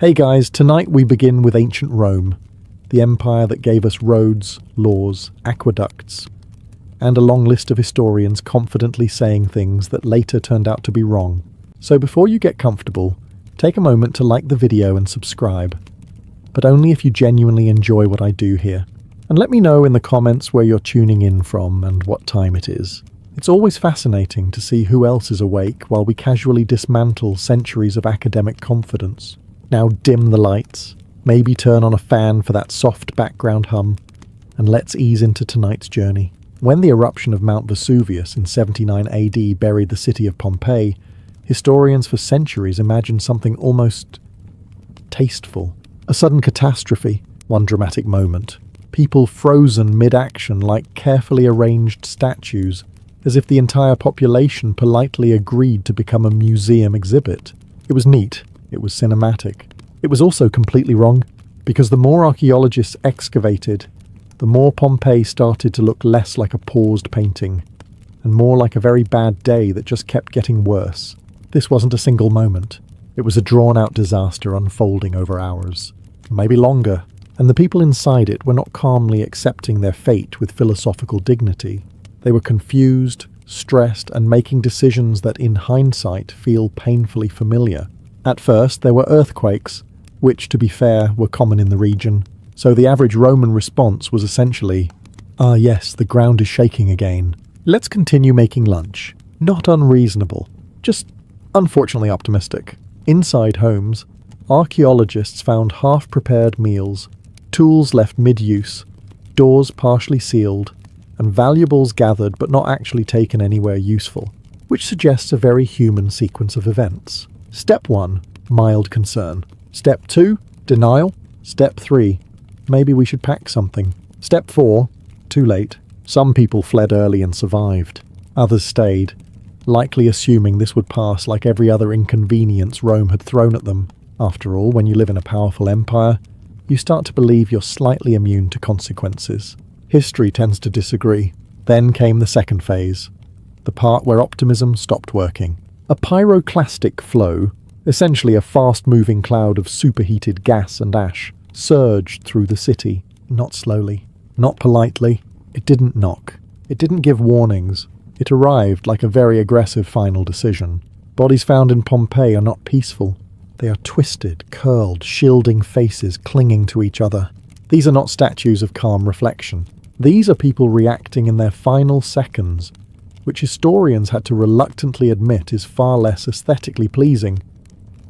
Hey guys, tonight we begin with ancient Rome, the empire that gave us roads, laws, aqueducts, and a long list of historians confidently saying things that later turned out to be wrong. So before you get comfortable, take a moment to like the video and subscribe, but only if you genuinely enjoy what I do here. And let me know in the comments where you're tuning in from and what time it is. It's always fascinating to see who else is awake while we casually dismantle centuries of academic confidence. Now dim the lights, maybe turn on a fan for that soft background hum, and let's ease into tonight's journey. When the eruption of Mount Vesuvius in 79 AD buried the city of Pompeii, historians for centuries imagined something almost tasteful. A sudden catastrophe, one dramatic moment. People frozen mid-action like carefully arranged statues, as if the entire population politely agreed to become a museum exhibit. It was neat. It was cinematic. It was also completely wrong, because the more archaeologists excavated, the more Pompeii started to look less like a paused painting, and more like a very bad day that just kept getting worse. This wasn't a single moment. It was a drawn-out disaster unfolding over hours, maybe longer, and the people inside it were not calmly accepting their fate with philosophical dignity. They were confused, stressed, and making decisions that in hindsight feel painfully familiar. At first, there were earthquakes, which, to be fair, were common in the region, so the average Roman response was essentially, "Ah yes, the ground is shaking again. Let's continue making lunch." Not unreasonable, just unfortunately optimistic. Inside homes, archaeologists found half-prepared meals, tools left mid-use, doors partially sealed, and valuables gathered but not actually taken anywhere useful, which suggests a very human sequence of events. Step 1, mild concern. Step 2, denial. Step 3, maybe we should pack something. Step 4, too late. Some people fled early and survived. Others stayed, likely assuming this would pass like every other inconvenience Rome had thrown at them. After all, when you live in a powerful empire, you start to believe you're slightly immune to consequences. History tends to disagree. Then came the second phase, the part where optimism stopped working. A pyroclastic flow, essentially a fast-moving cloud of superheated gas and ash, surged through the city, not slowly, not politely. It didn't knock. It didn't give warnings. It arrived like a very aggressive final decision. Bodies found in Pompeii are not peaceful. They are twisted, curled, shielding faces clinging to each other. These are not statues of calm reflection. These are people reacting in their final seconds, which historians had to reluctantly admit is far less aesthetically pleasing,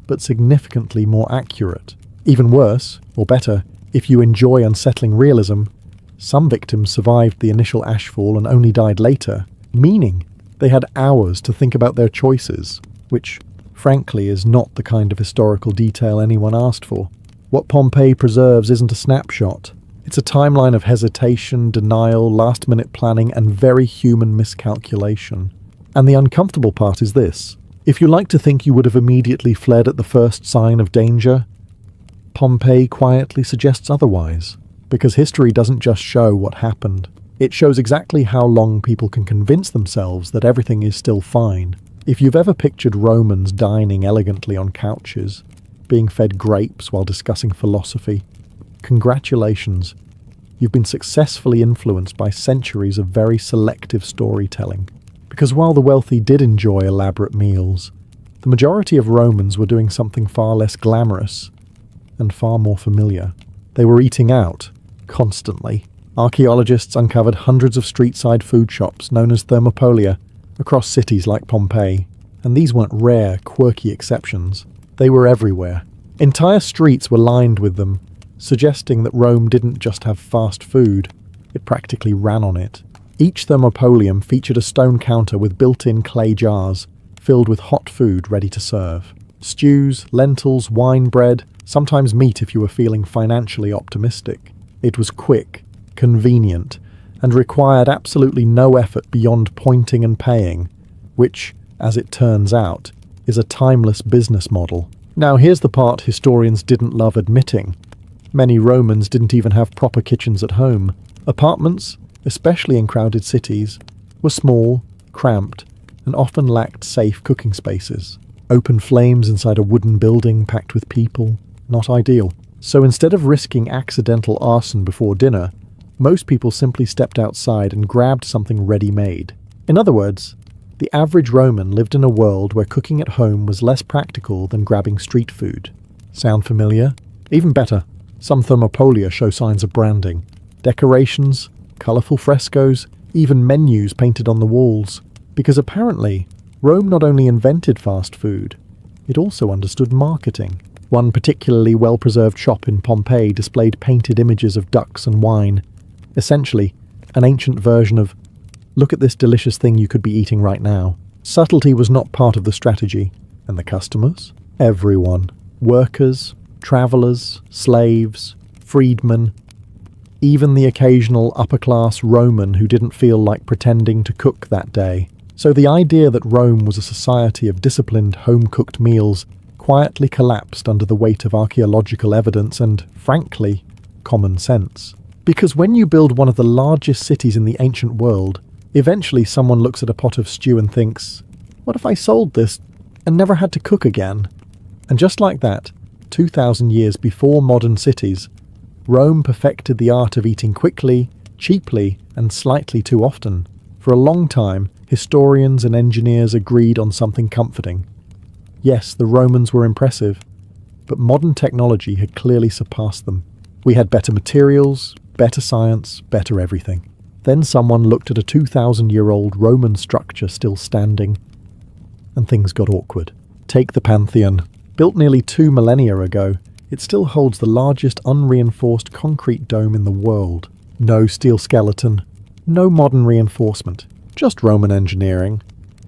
but significantly more accurate. Even worse, or better, if you enjoy unsettling realism, some victims survived the initial ashfall and only died later, meaning they had hours to think about their choices, which, frankly, is not the kind of historical detail anyone asked for. What Pompeii preserves isn't a snapshot. It's a timeline of hesitation, denial, last-minute planning, and very human miscalculation. And the uncomfortable part is this. If you like to think you would have immediately fled at the first sign of danger, Pompeii quietly suggests otherwise, because history doesn't just show what happened. It shows exactly how long people can convince themselves that everything is still fine. If you've ever pictured Romans dining elegantly on couches, being fed grapes while discussing philosophy, congratulations, you've been successfully influenced by centuries of very selective storytelling. Because while the wealthy did enjoy elaborate meals, the majority of Romans were doing something far less glamorous and far more familiar. They were eating out, constantly. Archaeologists uncovered hundreds of street-side food shops known as thermopolia across cities like Pompeii, and these weren't rare, quirky exceptions. They were everywhere. Entire streets were lined with them, suggesting that Rome didn't just have fast food, it practically ran on it. Each thermopolium featured a stone counter with built-in clay jars, filled with hot food ready to serve. Stews, lentils, wine, bread, sometimes meat if you were feeling financially optimistic. It was quick, convenient, and required absolutely no effort beyond pointing and paying, which, as it turns out, is a timeless business model. Now here's the part historians didn't love admitting. Many Romans didn't even have proper kitchens at home. Apartments, especially in crowded cities, were small, cramped, and often lacked safe cooking spaces. Open flames inside a wooden building packed with people, Not ideal. So instead of risking accidental arson before dinner, most people simply stepped outside and grabbed something ready-made. In other words, the average Roman lived in a world where cooking at home was less practical than grabbing street food. Sound familiar? Even better, some thermopolia show signs of branding. Decorations, colourful frescoes, even menus painted on the walls. Because apparently, Rome not only invented fast food, it also understood marketing. One particularly well-preserved shop in Pompeii displayed painted images of ducks and wine. Essentially, an ancient version of, look at this delicious thing you could be eating right now. Subtlety was not part of the strategy. And the customers? Everyone. Workers, travellers, slaves, freedmen, even the occasional upper-class Roman who didn't feel like pretending to cook that day. So the idea that Rome was a society of disciplined, home-cooked meals quietly collapsed under the weight of archaeological evidence and, frankly, common sense. Because when you build one of the largest cities in the ancient world, eventually someone looks at a pot of stew and thinks, what if I sold this and never had to cook again? And just like that, 2,000 years before modern cities, Rome perfected the art of eating quickly, cheaply, and slightly too often. For a long time, historians and engineers agreed on something comforting. Yes, the Romans were impressive, but modern technology had clearly surpassed them. We had better materials, better science, better everything. Then someone looked at a 2,000-year-old Roman structure still standing, and things got awkward. Take the Pantheon. Built nearly 2 millennia ago, it still holds the largest unreinforced concrete dome in the world. No steel skeleton, no modern reinforcement, just Roman engineering,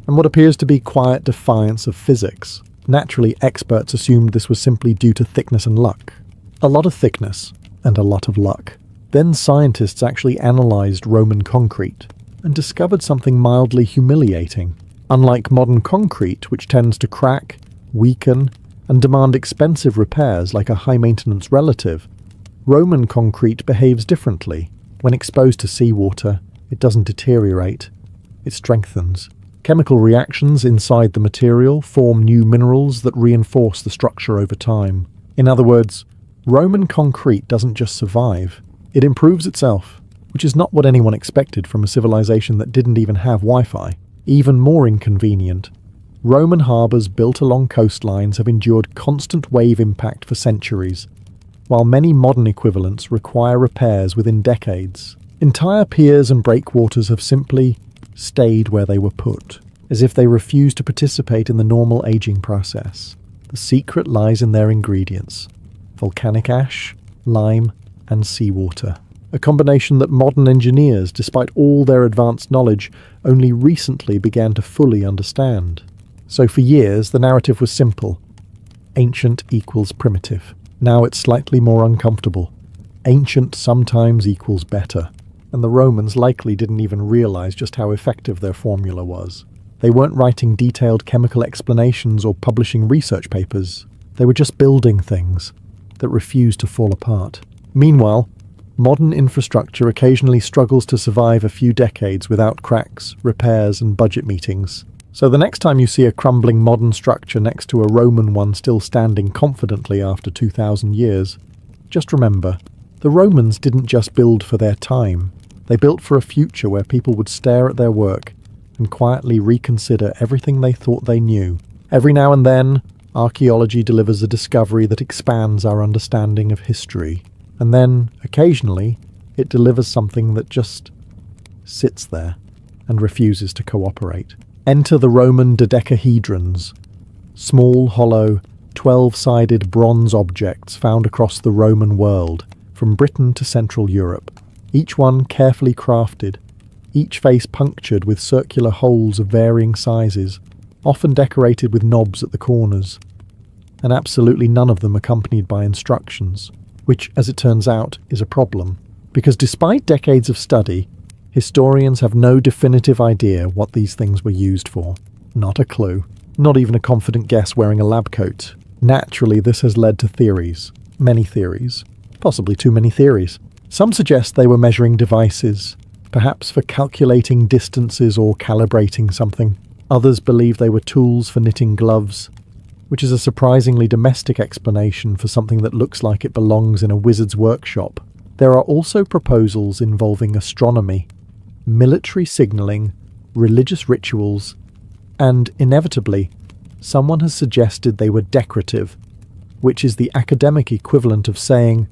and what appears to be quiet defiance of physics. Naturally, experts assumed this was simply due to thickness and luck. A lot of thickness, and a lot of luck. Then scientists actually analysed Roman concrete, and discovered something mildly humiliating. Unlike modern concrete, which tends to crack, weaken, and demand expensive repairs like a high-maintenance relative, Roman concrete behaves differently. When exposed to seawater, it doesn't deteriorate, it strengthens. Chemical reactions inside the material form new minerals that reinforce the structure over time. In other words, Roman concrete doesn't just survive, it improves itself, which is not what anyone expected from a civilization that didn't even have Wi-Fi. Even more inconvenient, Roman harbours built along coastlines have endured constant wave impact for centuries, while many modern equivalents require repairs within decades. Entire piers and breakwaters have simply stayed where they were put, as if they refused to participate in the normal aging process. The secret lies in their ingredients: volcanic ash, lime, and seawater. A combination that modern engineers, despite all their advanced knowledge, only recently began to fully understand. So for years, the narrative was simple. Ancient equals primitive. Now it's slightly more uncomfortable. Ancient sometimes equals better. And the Romans likely didn't even realize just how effective their formula was. They weren't writing detailed chemical explanations or publishing research papers. They were just building things that refused to fall apart. Meanwhile, modern infrastructure occasionally struggles to survive a few decades without cracks, repairs, and budget meetings. So the next time you see a crumbling modern structure next to a Roman one still standing confidently after 2,000 years, just remember, the Romans didn't just build for their time. They built for a future where people would stare at their work and quietly reconsider everything they thought they knew. Every now and then, archaeology delivers a discovery that expands our understanding of history. And then, occasionally, it delivers something that just sits there and refuses to cooperate. Enter the Roman dodecahedrons, small, hollow, 12-sided bronze objects found across the Roman world, from Britain to Central Europe, each one carefully crafted, each face punctured with circular holes of varying sizes, often decorated with knobs at the corners, and absolutely none of them accompanied by instructions, which, as it turns out, is a problem, because despite decades of study, historians have no definitive idea what these things were used for. Not a clue. Not even a confident guess wearing a lab coat. Naturally, this has led to theories. Many theories. Possibly too many theories. Some suggest they were measuring devices, perhaps for calculating distances or calibrating something. Others believe they were tools for knitting gloves. which is a surprisingly domestic explanation for something that looks like it belongs in a wizard's workshop. There are also proposals involving astronomy, military signalling, religious rituals, and, inevitably, someone has suggested they were decorative, which is the academic equivalent of saying,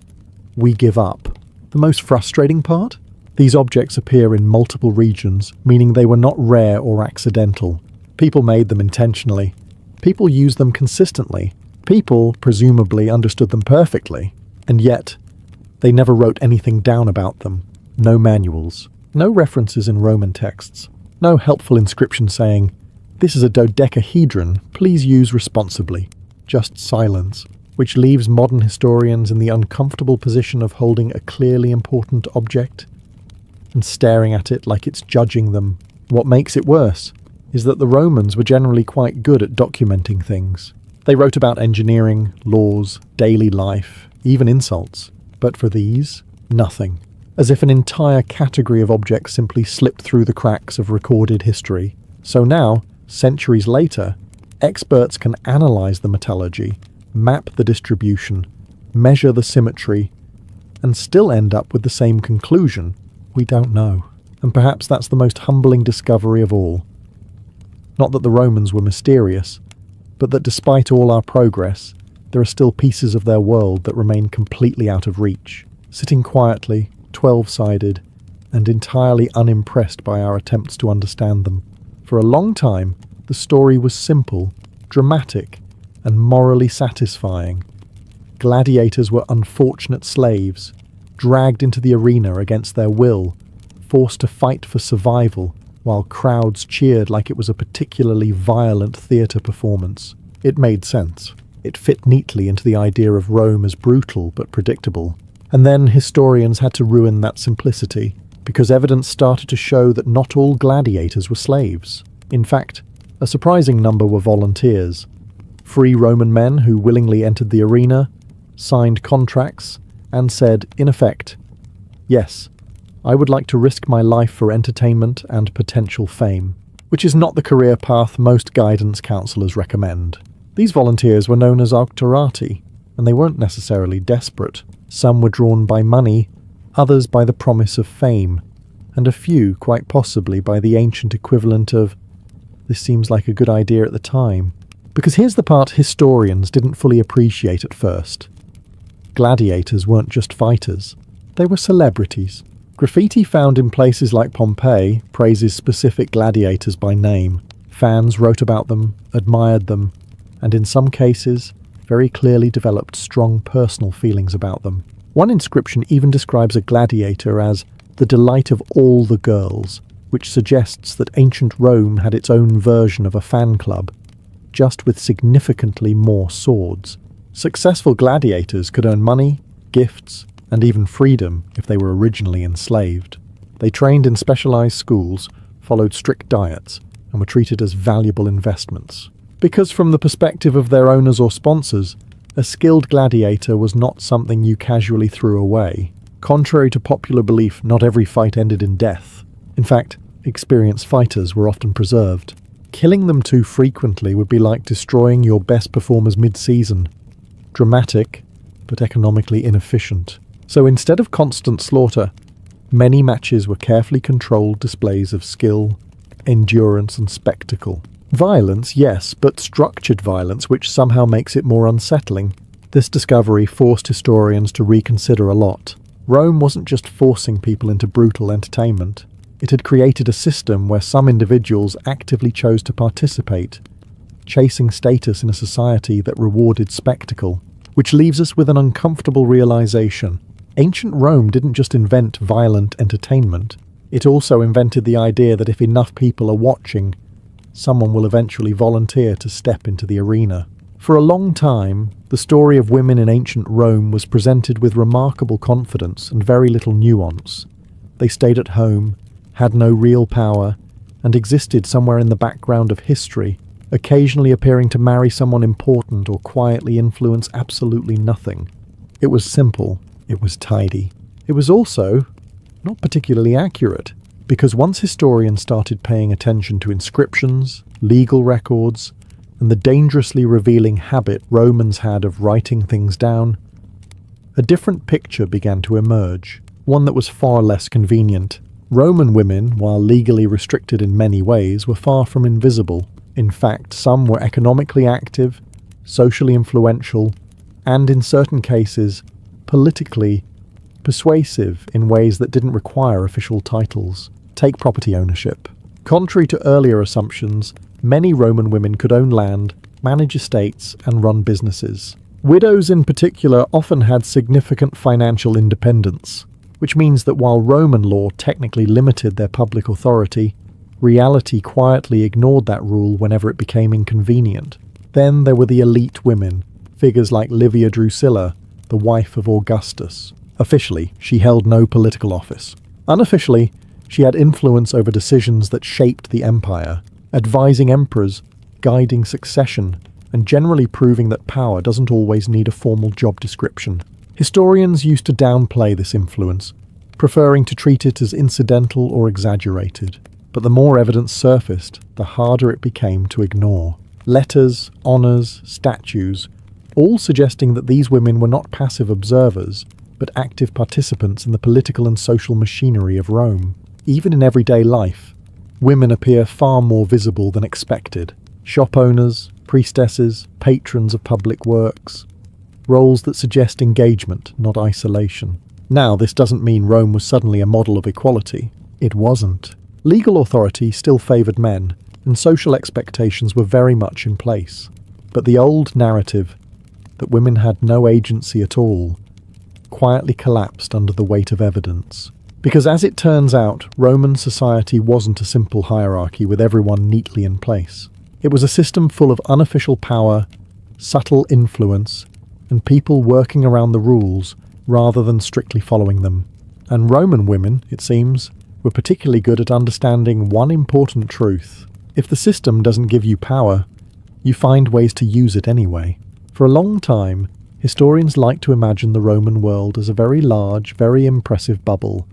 "we give up." The most frustrating part? These objects appear in multiple regions, meaning they were not rare or accidental. People made them intentionally. People used them consistently. People, presumably, understood them perfectly. And yet, they never wrote anything down about them. No manuals. No references in Roman texts. No helpful inscription saying, "This is a dodecahedron, please use responsibly." Just silence, which leaves modern historians in the uncomfortable position of holding a clearly important object and staring at it like it's judging them. What makes it worse is that the Romans were generally quite good at documenting things. They wrote about engineering, laws, daily life, even insults. But for these, nothing. As if an entire category of objects simply slipped through the cracks of recorded history. So now, centuries later, experts can analyze the metallurgy, map the distribution, measure the symmetry, and still end up with the same conclusion. We don't know. And perhaps that's the most humbling discovery of all. Not that the Romans were mysterious, but that despite all our progress, there are still pieces of their world that remain completely out of reach, sitting quietly, 12-sided, and entirely unimpressed by our attempts to understand them. For a long time, the story was simple, dramatic, and morally satisfying. Gladiators were unfortunate slaves, dragged into the arena against their will, forced to fight for survival, while crowds cheered like it was a particularly violent theatre performance. It made sense. It fit neatly into the idea of Rome as brutal but predictable. And then historians had to ruin that simplicity, because evidence started to show that not all gladiators were slaves. In fact, a surprising number were volunteers. Free Roman men who willingly entered the arena, signed contracts, and said, in effect, "Yes, I would like to risk my life for entertainment and potential fame," which is not the career path most guidance counselors recommend. These volunteers were known as auctorati, and they weren't necessarily desperate. Some were drawn by money, others by the promise of fame, and a few, quite possibly, by the ancient equivalent of, "This seems like a good idea at the time." Because here's the part historians didn't fully appreciate at first. Gladiators weren't just fighters. They were celebrities. Graffiti found in places like Pompeii praises specific gladiators by name. Fans wrote about them, admired them, and in some cases, very clearly developed strong personal feelings about them. One inscription even describes a gladiator as the delight of all the girls, which suggests that ancient Rome had its own version of a fan club, just with significantly more swords. Successful gladiators could earn money, gifts, and even freedom if they were originally enslaved. They trained in specialized schools, followed strict diets, and were treated as valuable investments. Because from the perspective of their owners or sponsors, a skilled gladiator was not something you casually threw away. Contrary to popular belief, not every fight ended in death. In fact, experienced fighters were often preserved. Killing them too frequently would be like destroying your best performers mid-season. Dramatic, but economically inefficient. So instead of constant slaughter, many matches were carefully controlled displays of skill, endurance, and spectacle. Violence, yes, but structured violence, which somehow makes it more unsettling. This discovery forced historians to reconsider a lot. Rome wasn't just forcing people into brutal entertainment. It had created a system where some individuals actively chose to participate, chasing status in a society that rewarded spectacle. Which leaves us with an uncomfortable realization. Ancient Rome didn't just invent violent entertainment, it also invented the idea that if enough people are watching, someone will eventually volunteer to step into the arena. For a long time, the story of women in ancient Rome was presented with remarkable confidence and very little nuance. They stayed at home, had no real power, and existed somewhere in the background of history, occasionally appearing to marry someone important or quietly influence absolutely nothing. It was simple, it was tidy. It was also not particularly accurate, because once historians started paying attention to inscriptions, legal records, and and the dangerously revealing habit Romans had of writing things down, a different picture began to emerge, one that was far less convenient. Roman women, while legally restricted in many ways, were far from invisible. In fact, some were economically active, socially influential, and in certain cases, politically persuasive in ways that didn't require official titles. Take property ownership. Contrary to earlier assumptions, many Roman women could own land, manage estates, and run businesses. Widows in particular often had significant financial independence, which means that while Roman law technically limited their public authority, reality quietly ignored that rule whenever it became inconvenient. Then there were the elite women, figures like Livia Drusilla, the wife of Augustus. Officially, she held no political office. Unofficially, she had influence over decisions that shaped the empire, advising emperors, guiding succession, and generally proving that power doesn't always need a formal job description. Historians used to downplay this influence, preferring to treat it as incidental or exaggerated. But the more evidence surfaced, the harder it became to ignore. Letters, honours, statues, all suggesting that these women were not passive observers, but active participants in the political and social machinery of Rome. Even in everyday life, women appear far more visible than expected. Shop owners, priestesses, patrons of public works, roles that suggest engagement, not isolation. Now, this doesn't mean Rome was suddenly a model of equality. It wasn't. Legal authority still favoured men, and social expectations were very much in place. But the old narrative that women had no agency at all quietly collapsed under the weight of evidence. Because as it turns out, Roman society wasn't a simple hierarchy with everyone neatly in place. It was a system full of unofficial power, subtle influence, and people working around the rules rather than strictly following them. And Roman women, it seems, were particularly good at understanding one important truth. If the system doesn't give you power, you find ways to use it anyway. For a long time, historians like to imagine the Roman world as a very large, very impressive bubble,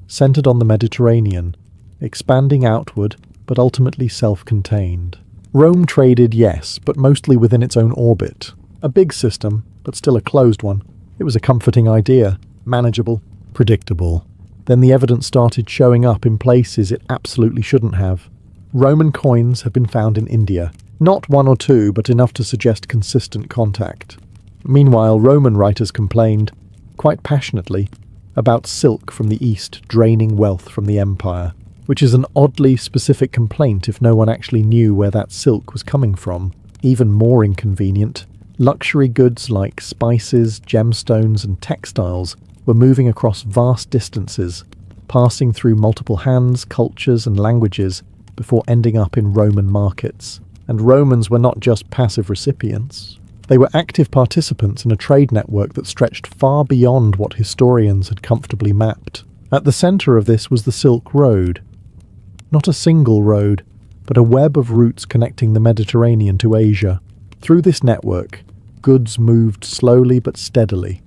centered on the Mediterranean, expanding outward, but ultimately self-contained. Rome traded, yes, but mostly within its own orbit. A big system, but still a closed one. It was a comforting idea, manageable, predictable. Then the evidence started showing up in places it absolutely shouldn't have. Roman coins have been found in India. Not one or two, but enough to suggest consistent contact. Meanwhile, Roman writers complained, quite passionately, about silk from the east draining wealth from the empire, which is an oddly specific complaint if no one actually knew where that silk was coming from. Even more inconvenient, luxury goods like spices, gemstones, and textiles were moving across vast distances, passing through multiple hands, cultures, and languages before ending up in Roman markets. And Romans were not just passive recipients. They were active participants in a trade network that stretched far beyond what historians had comfortably mapped. At the centre of this was the Silk Road. Not a single road, but a web of routes connecting the Mediterranean to Asia. Through this network, goods moved slowly but steadily,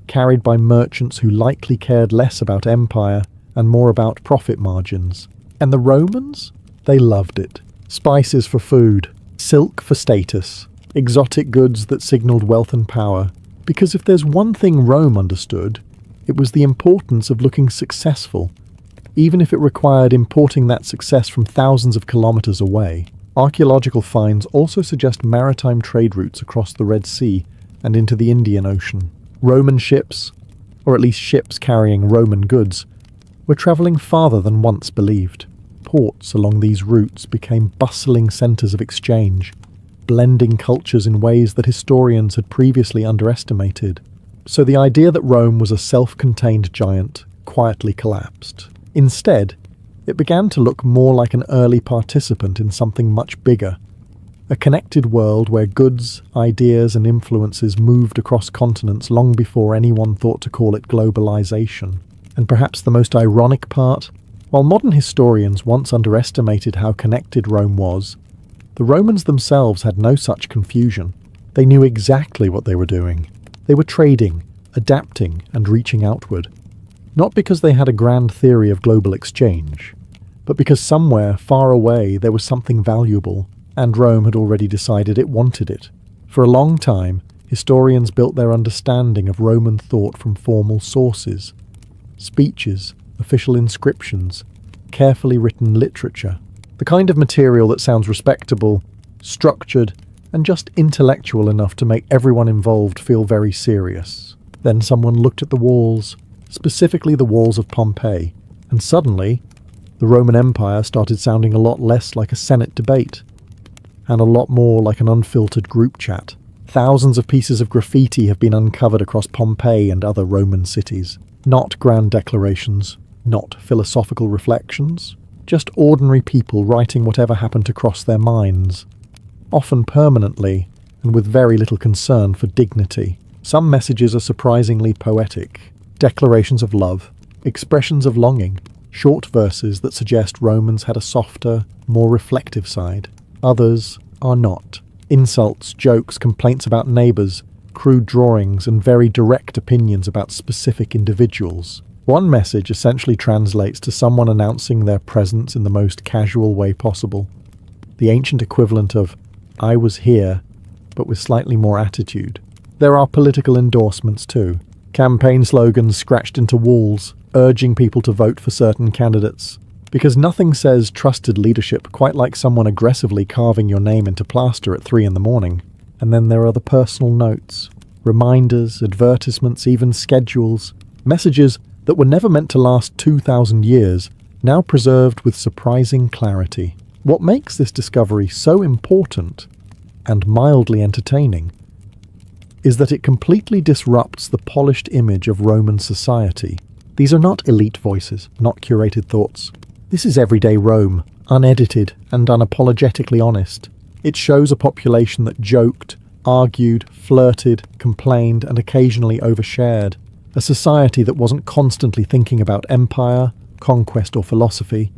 carried by merchants who likely cared less about empire and more about profit margins. And the Romans? They loved it. Spices for food, silk for status, exotic goods that signalled wealth and power. Because if there's one thing Rome understood, it was the importance of looking successful, even if it required importing that success from thousands of kilometres away. Archaeological finds also suggest maritime trade routes across the Red Sea and into the Indian Ocean. Roman ships, or at least ships carrying Roman goods, were travelling farther than once believed. Ports along these routes became bustling centres of exchange, blending cultures in ways that historians had previously underestimated. So the idea that Rome was a self-contained giant quietly collapsed. Instead, it began to look more like an early participant in something much bigger, a connected world where goods, ideas, and influences moved across continents long before anyone thought to call it globalization. And perhaps the most ironic part, while modern historians once underestimated how connected Rome was, the Romans themselves had no such confusion. They knew exactly what they were doing. They were trading, adapting, and reaching outward. Not because they had a grand theory of global exchange, but because somewhere far away there was something valuable, and Rome had already decided it wanted it. For a long time, historians built their understanding of Roman thought from formal sources: speeches, official inscriptions, carefully written literature. The kind of material that sounds respectable, structured, and just intellectual enough to make everyone involved feel very serious. Then someone looked at the walls, specifically the walls of Pompeii, and suddenly, the Roman Empire started sounding a lot less like a Senate debate, and a lot more like an unfiltered group chat. Thousands of pieces of graffiti have been uncovered across Pompeii and other Roman cities. Not grand declarations, not philosophical reflections, just ordinary people writing whatever happened to cross their minds, often permanently and with very little concern for dignity. Some messages are surprisingly poetic: declarations of love, expressions of longing, short verses that suggest Romans had a softer, more reflective side. Others are not. Insults, jokes, complaints about neighbours, crude drawings, and very direct opinions about specific individuals. One message essentially translates to someone announcing their presence in the most casual way possible. The ancient equivalent of, "I was here," but with slightly more attitude. There are political endorsements too. Campaign slogans scratched into walls, urging people to vote for certain candidates. Because nothing says trusted leadership quite like someone aggressively carving your name into plaster at 3 a.m. And then there are the personal notes, reminders, advertisements, even schedules, messages that were never meant to last 2,000 years, now preserved with surprising clarity. What makes this discovery so important, and mildly entertaining, is that it completely disrupts the polished image of Roman society. These are not elite voices, not curated thoughts. This is everyday Rome, unedited and unapologetically honest. It shows a population that joked, argued, flirted, complained, and occasionally overshared. A society that wasn't constantly thinking about empire, conquest, or philosophy,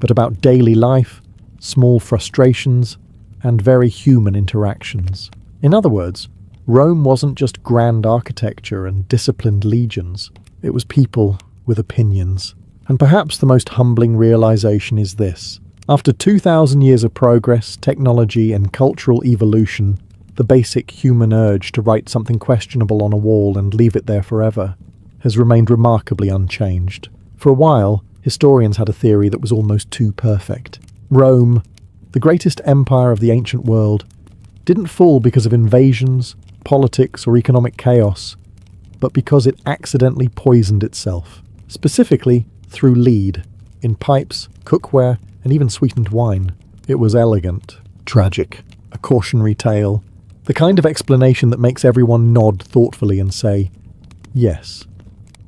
but about daily life, small frustrations, and very human interactions. In other words, Rome wasn't just grand architecture and disciplined legions. It was people with opinions. And perhaps the most humbling realization is this: after 2,000 years of progress, technology, and cultural evolution, the basic human urge to write something questionable on a wall and leave it there forever has remained remarkably unchanged. For a while, historians had a theory that was almost too perfect. Rome, the greatest empire of the ancient world, didn't fall because of invasions, politics, or economic chaos, but because it accidentally poisoned itself, specifically through lead, in pipes, cookware, and even sweetened wine. It was elegant, tragic, a cautionary tale, the kind of explanation that makes everyone nod thoughtfully and say, "Yes,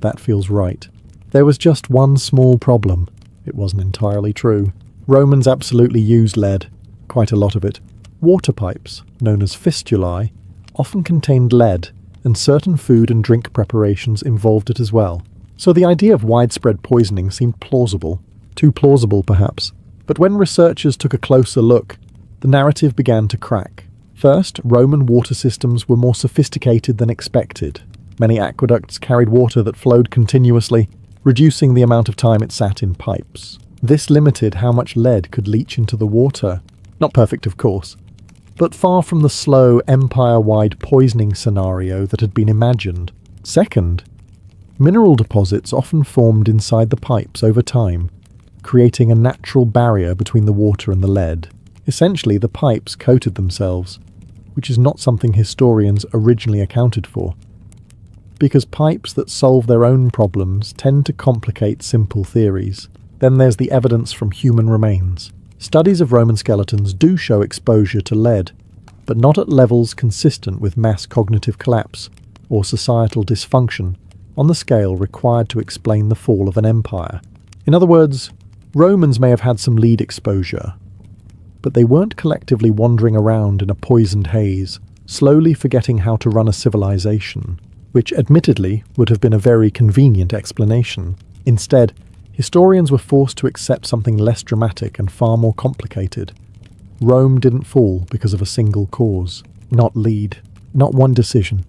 that feels right." There was just one small problem. It wasn't entirely true. Romans absolutely used lead, quite a lot of it. Water pipes, known as fistulae, often contained lead, and certain food and drink preparations involved it as well. So the idea of widespread poisoning seemed plausible. Too plausible, perhaps. But when researchers took a closer look, the narrative began to crack. First, Roman water systems were more sophisticated than expected. Many aqueducts carried water that flowed continuously, reducing the amount of time it sat in pipes. This limited how much lead could leach into the water. Not perfect, of course, but far from the slow, empire-wide poisoning scenario that had been imagined. Second, mineral deposits often formed inside the pipes over time, creating a natural barrier between the water and the lead. Essentially, the pipes coated themselves, which is not something historians originally accounted for, because pipes that solve their own problems tend to complicate simple theories. Then there's the evidence from human remains. Studies of Roman skeletons do show exposure to lead, but not at levels consistent with mass cognitive collapse or societal dysfunction on the scale required to explain the fall of an empire. In other words, Romans may have had some lead exposure, but they weren't collectively wandering around in a poisoned haze, slowly forgetting how to run a civilization, which admittedly would have been a very convenient explanation. Instead, historians were forced to accept something less dramatic and far more complicated. Rome didn't fall because of a single cause. Not lead. Not one decision.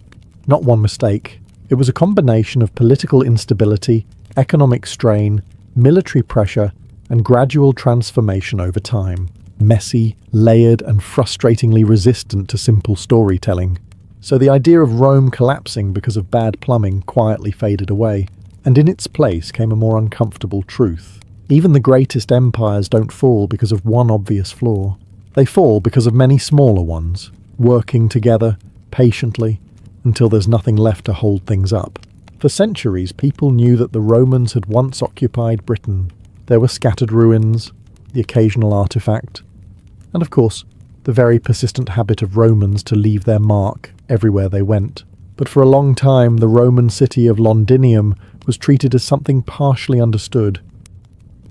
Not one mistake. It was a combination of political instability, economic strain, military pressure, and gradual transformation over time. messy, layered, and frustratingly resistant to simple storytelling. So the idea of Rome collapsing because of bad plumbing quietly faded away, and in its place came a more uncomfortable truth. Even the greatest empires don't fall because of one obvious flaw. They fall because of many smaller ones, working together, patiently, until there's nothing left to hold things up. For centuries, people knew that the Romans had once occupied Britain. There were scattered ruins, the occasional artifact, and of course, the very persistent habit of Romans to leave their mark everywhere they went. But for a long time, the Roman city of Londinium was treated as something partially understood.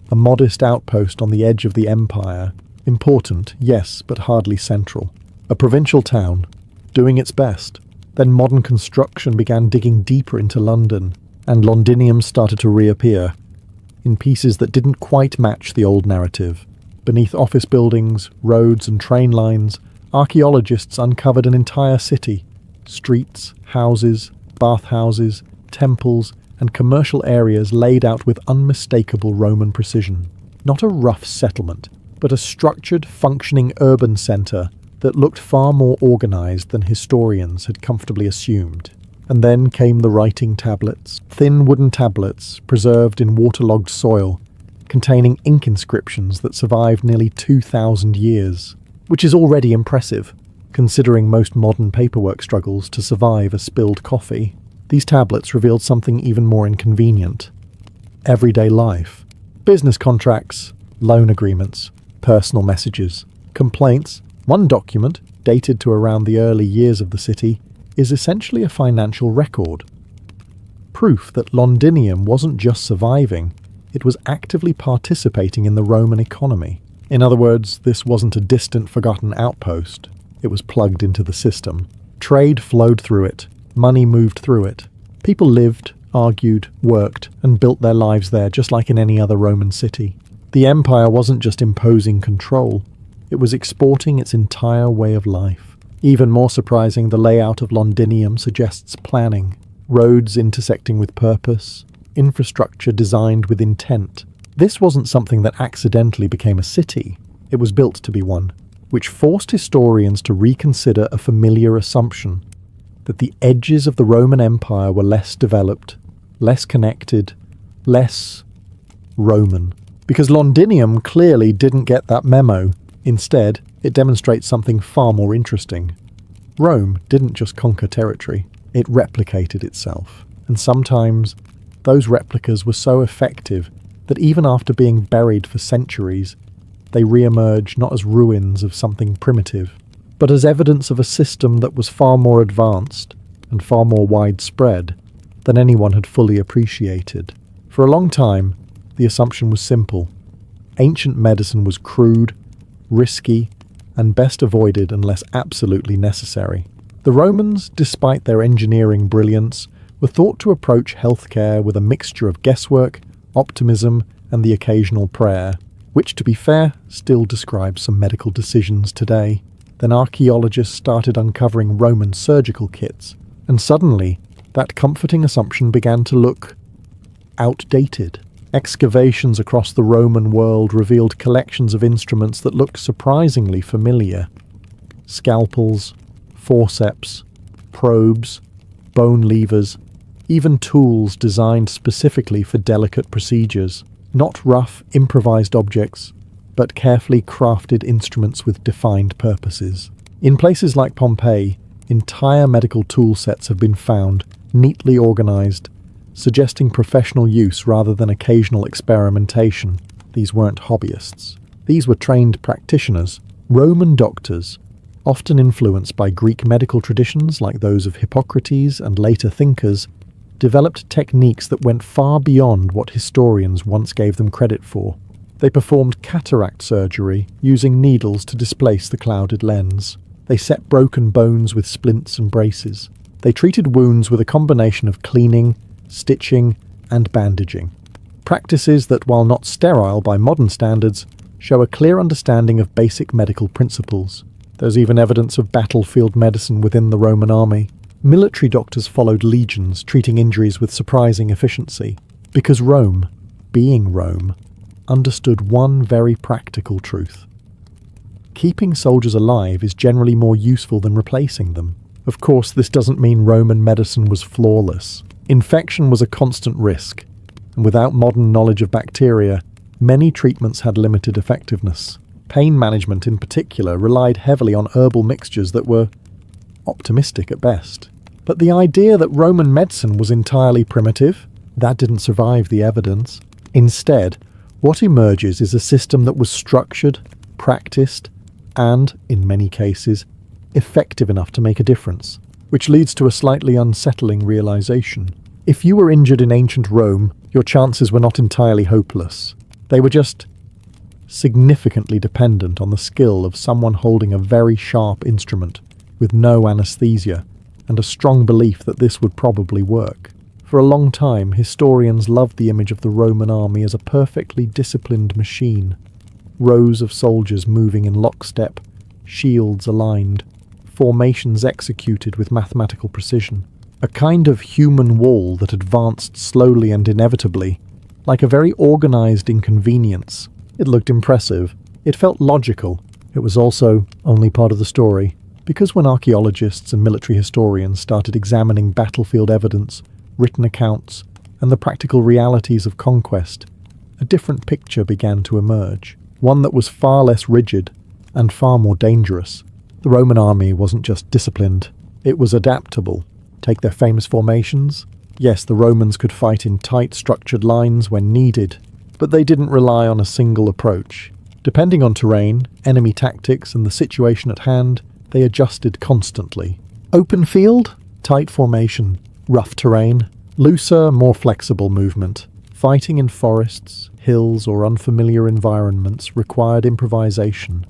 A modest outpost on the edge of the empire, important, yes, but hardly central. A provincial town, doing its best. Then modern construction began digging deeper into London, and Londinium started to reappear, in pieces that didn't quite match the old narrative. Beneath office buildings, roads and train lines, archaeologists uncovered an entire city. Streets, houses, bathhouses, temples, and commercial areas laid out with unmistakable Roman precision. Not a rough settlement, but a structured, functioning urban centre that looked far more organised than historians had comfortably assumed. And then came the writing tablets, thin wooden tablets preserved in waterlogged soil, containing ink inscriptions that survived nearly 2,000 years, which is already impressive, considering most modern paperwork struggles to survive a spilled coffee. These tablets revealed something even more inconvenient. Everyday life. Business contracts, loan agreements, personal messages, complaints. One document, dated to around the early years of the city, is essentially a financial record. Proof that Londinium wasn't just surviving, it was actively participating in the Roman economy. In other words, this wasn't a distant, forgotten outpost. It was plugged into the system. Trade flowed through it. Money moved through it. People lived, argued, worked, and built their lives there just like in any other Roman city. The empire wasn't just imposing control. It was exporting its entire way of life. Even more surprising, the layout of Londinium suggests planning. Roads intersecting with purpose. Infrastructure designed with intent. This wasn't something that accidentally became a city. It was built to be one, which forced historians to reconsider a familiar assumption, that the edges of the Roman Empire were less developed, less connected, less Roman. Because Londinium clearly didn't get that memo. Instead, it demonstrates something far more interesting. Rome didn't just conquer territory, it replicated itself. And sometimes, those replicas were so effective that even after being buried for centuries, they re-emerge not as ruins of something primitive, but as evidence of a system that was far more advanced and far more widespread than anyone had fully appreciated. For a long time, the assumption was simple. Ancient medicine was crude, risky, and best avoided unless absolutely necessary. The Romans, despite their engineering brilliance, were thought to approach healthcare with a mixture of guesswork, optimism, and the occasional prayer, which, to be fair, still describes some medical decisions today. Then archaeologists started uncovering Roman surgical kits, and suddenly, that comforting assumption began to look outdated. Excavations across the Roman world revealed collections of instruments that looked surprisingly familiar. Scalpels, forceps, probes, bone levers, even tools designed specifically for delicate procedures. Not rough, improvised objects, but carefully crafted instruments with defined purposes. In places like Pompeii, entire medical tool sets have been found, neatly organized, suggesting professional use rather than occasional experimentation. These weren't hobbyists. These were trained practitioners, Roman doctors, often influenced by Greek medical traditions like those of Hippocrates and later thinkers, developed techniques that went far beyond what historians once gave them credit for. They performed cataract surgery, using needles to displace the clouded lens. They set broken bones with splints and braces. They treated wounds with a combination of cleaning, stitching, and bandaging. Practices that, while not sterile by modern standards, show a clear understanding of basic medical principles. There's even evidence of battlefield medicine within the Roman army. Military doctors followed legions, treating injuries with surprising efficiency, because Rome, being Rome, understood one very practical truth. keeping soldiers alive is generally more useful than replacing them. Of course, this doesn't mean Roman medicine was flawless. Infection was a constant risk, and without modern knowledge of bacteria, many treatments had limited effectiveness. Pain management in particular relied heavily on herbal mixtures that were optimistic at best. But the idea that Roman medicine was entirely primitive, that didn't survive the evidence. Instead, what emerges is a system that was structured, practiced, and, in many cases, effective enough to make a difference. Which leads to a slightly unsettling realization. If you were injured in ancient Rome, your chances were not entirely hopeless. They were just significantly dependent on the skill of someone holding a very sharp instrument with no anesthesia, and a strong belief that this would probably work. For a long time, historians loved the image of the Roman army as a perfectly disciplined machine. Rows of soldiers moving in lockstep, shields aligned, formations executed with mathematical precision. A kind of human wall that advanced slowly and inevitably, like a very organized inconvenience. It looked impressive. It felt logical. It was also only part of the story, because when archaeologists and military historians started examining battlefield evidence, written accounts, and the practical realities of conquest, a different picture began to emerge, one that was far less rigid and far more dangerous. The Roman army wasn't just disciplined, it was adaptable. Take their famous formations. Yes, the Romans could fight in tight, structured lines when needed, but they didn't rely on a single approach. Depending on terrain, enemy tactics, and the situation at hand, they adjusted constantly. Open field, tight formation. Rough terrain, looser, more flexible movement. Fighting in forests, hills, or unfamiliar environments required improvisation,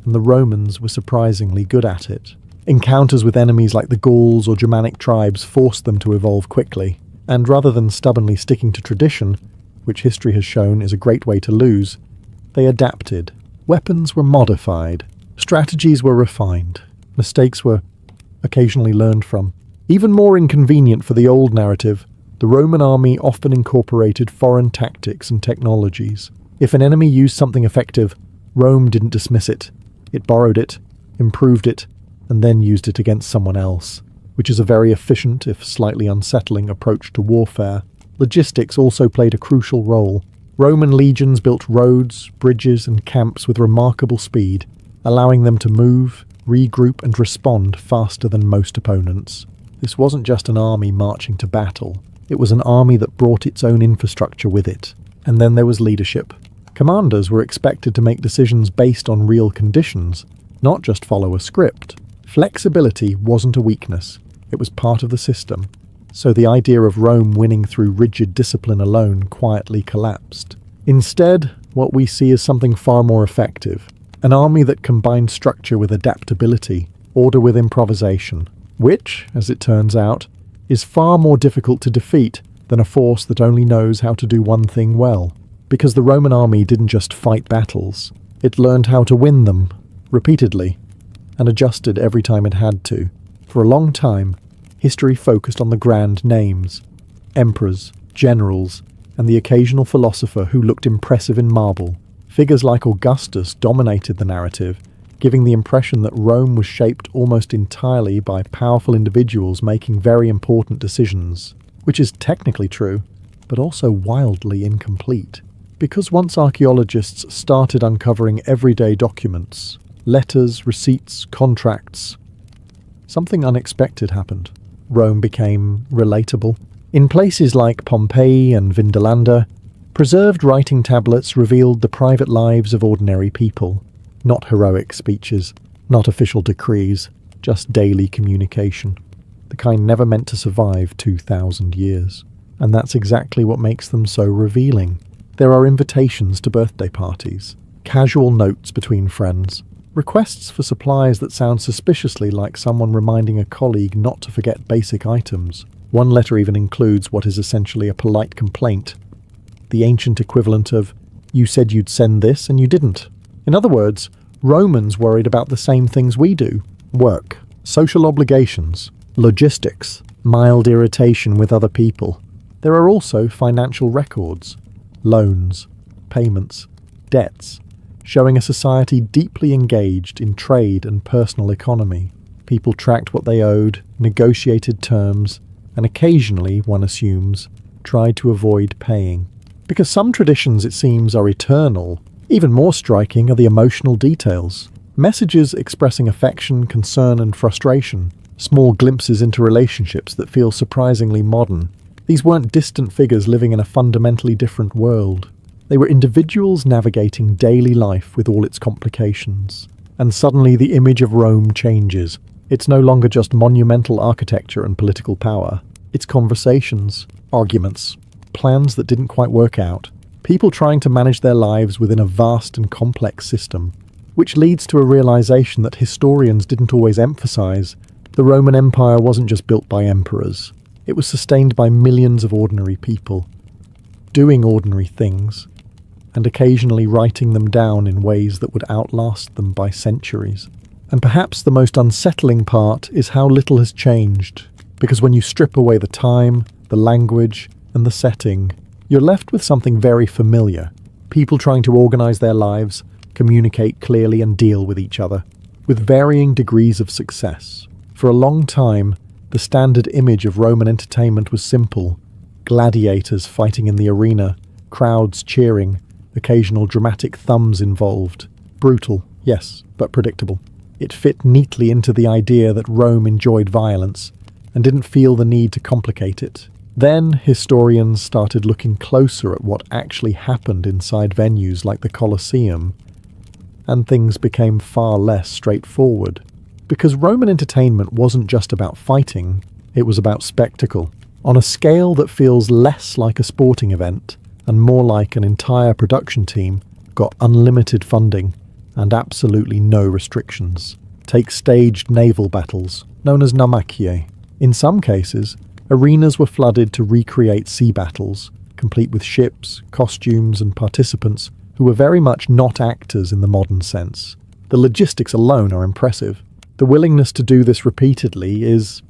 and the Romans were surprisingly good at it. Encounters with enemies like the Gauls or Germanic tribes forced them to evolve quickly, and rather than stubbornly sticking to tradition, which history has shown is a great way to lose, they adapted. Weapons were modified, strategies were refined, mistakes were occasionally learned from. Even more inconvenient for the old narrative, the Roman army often incorporated foreign tactics and technologies. If an enemy used something effective, Rome didn't dismiss it. It borrowed it, improved it, and then used it against someone else, which is a very efficient, if slightly unsettling, approach to warfare. Logistics also played a crucial role. Roman legions built roads, bridges, and camps with remarkable speed, allowing them to move, regroup, and respond faster than most opponents. This wasn't just an army marching to battle. It was an army that brought its own infrastructure with it. And then there was leadership. Commanders were expected to make decisions based on real conditions, not just follow a script. Flexibility wasn't a weakness. It was part of the system. So the idea of Rome winning through rigid discipline alone quietly collapsed. Instead, what we see is something far more effective. An army that combined structure with adaptability, order with improvisation, which, as it turns out, is far more difficult to defeat than a force that only knows how to do one thing well. Because the Roman army didn't just fight battles, it learned how to win them, repeatedly, and adjusted every time it had to. For a long time, history focused on the grand names, emperors, generals, and the occasional philosopher who looked impressive in marble. Figures like Augustus dominated the narrative, giving the impression that Rome was shaped almost entirely by powerful individuals making very important decisions, which is technically true, but also wildly incomplete. Because once archaeologists started uncovering everyday documents, letters, receipts, contracts, something unexpected happened. Rome became relatable. In places like Pompeii and Vindolanda, preserved writing tablets revealed the private lives of ordinary people. Not heroic speeches, not official decrees, just daily communication. The kind never meant to survive 2,000 years. And that's exactly what makes them so revealing. There are invitations to birthday parties, casual notes between friends, requests for supplies that sound suspiciously like someone reminding a colleague not to forget basic items. One letter even includes what is essentially a polite complaint, the ancient equivalent of, "You said you'd send this and you didn't." In other words, Romans worried about the same things we do: work, social obligations, logistics, mild irritation with other people. There are also financial records, loans, payments, debts, showing a society deeply engaged in trade and personal economy. People tracked what they owed, negotiated terms, and occasionally, one assumes, tried to avoid paying. Because some traditions, it seems, are eternal, even more striking are the emotional details. Messages expressing affection, concern, and frustration. Small glimpses into relationships that feel surprisingly modern. These weren't distant figures living in a fundamentally different world. They were individuals navigating daily life with all its complications. And suddenly the image of Rome changes. It's no longer just monumental architecture and political power. It's conversations, arguments, plans that didn't quite work out. People trying to manage their lives within a vast and complex system. Which leads to a realization that historians didn't always emphasize. The Roman Empire wasn't just built by emperors. It was sustained by millions of ordinary people, doing ordinary things, and occasionally writing them down in ways that would outlast them by centuries. And perhaps the most unsettling part is how little has changed, because when you strip away the time, the language, and the setting, you're left with something very familiar. People trying to organize their lives, communicate clearly, and deal with each other, with varying degrees of success. For a long time, the standard image of Roman entertainment was simple: gladiators fighting in the arena, crowds cheering, occasional dramatic thumbs involved. Brutal, yes, but predictable. It fit neatly into the idea that Rome enjoyed violence and didn't feel the need to complicate it. Then historians started looking closer at what actually happened inside venues like the Colosseum, and things became far less straightforward. Because Roman entertainment wasn't just about fighting, it was about spectacle, on a scale that feels less like a sporting event and more like an entire production team got unlimited funding and absolutely no restrictions. Take staged naval battles, known as naumachie. In some cases, arenas were flooded to recreate sea battles, complete with ships, costumes, and participants who were very much not actors in the modern sense. The logistics alone are impressive. The willingness to do this repeatedly is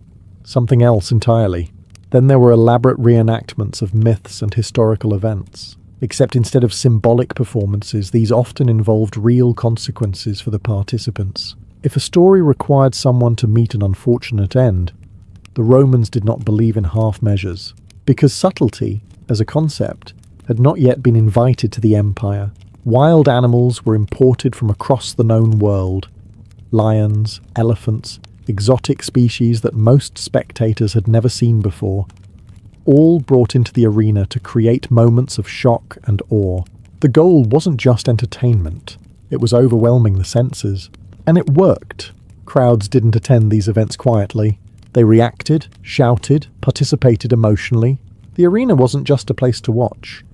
something else entirely. Then there were elaborate reenactments of myths and historical events. Except instead of symbolic performances, these often involved real consequences for the participants. If a story required someone to meet an unfortunate end, the Romans did not believe in half measures. Because subtlety, as a concept, had not yet been invited to the empire. Wild animals were imported from across the known world. Lions, elephants, exotic species that most spectators had never seen before, all brought into the arena to create moments of shock and awe. The goal wasn't just entertainment, it was overwhelming the senses. And it worked. Crowds didn't attend these events quietly. They reacted, shouted, participated emotionally. The arena wasn't just a place to watch.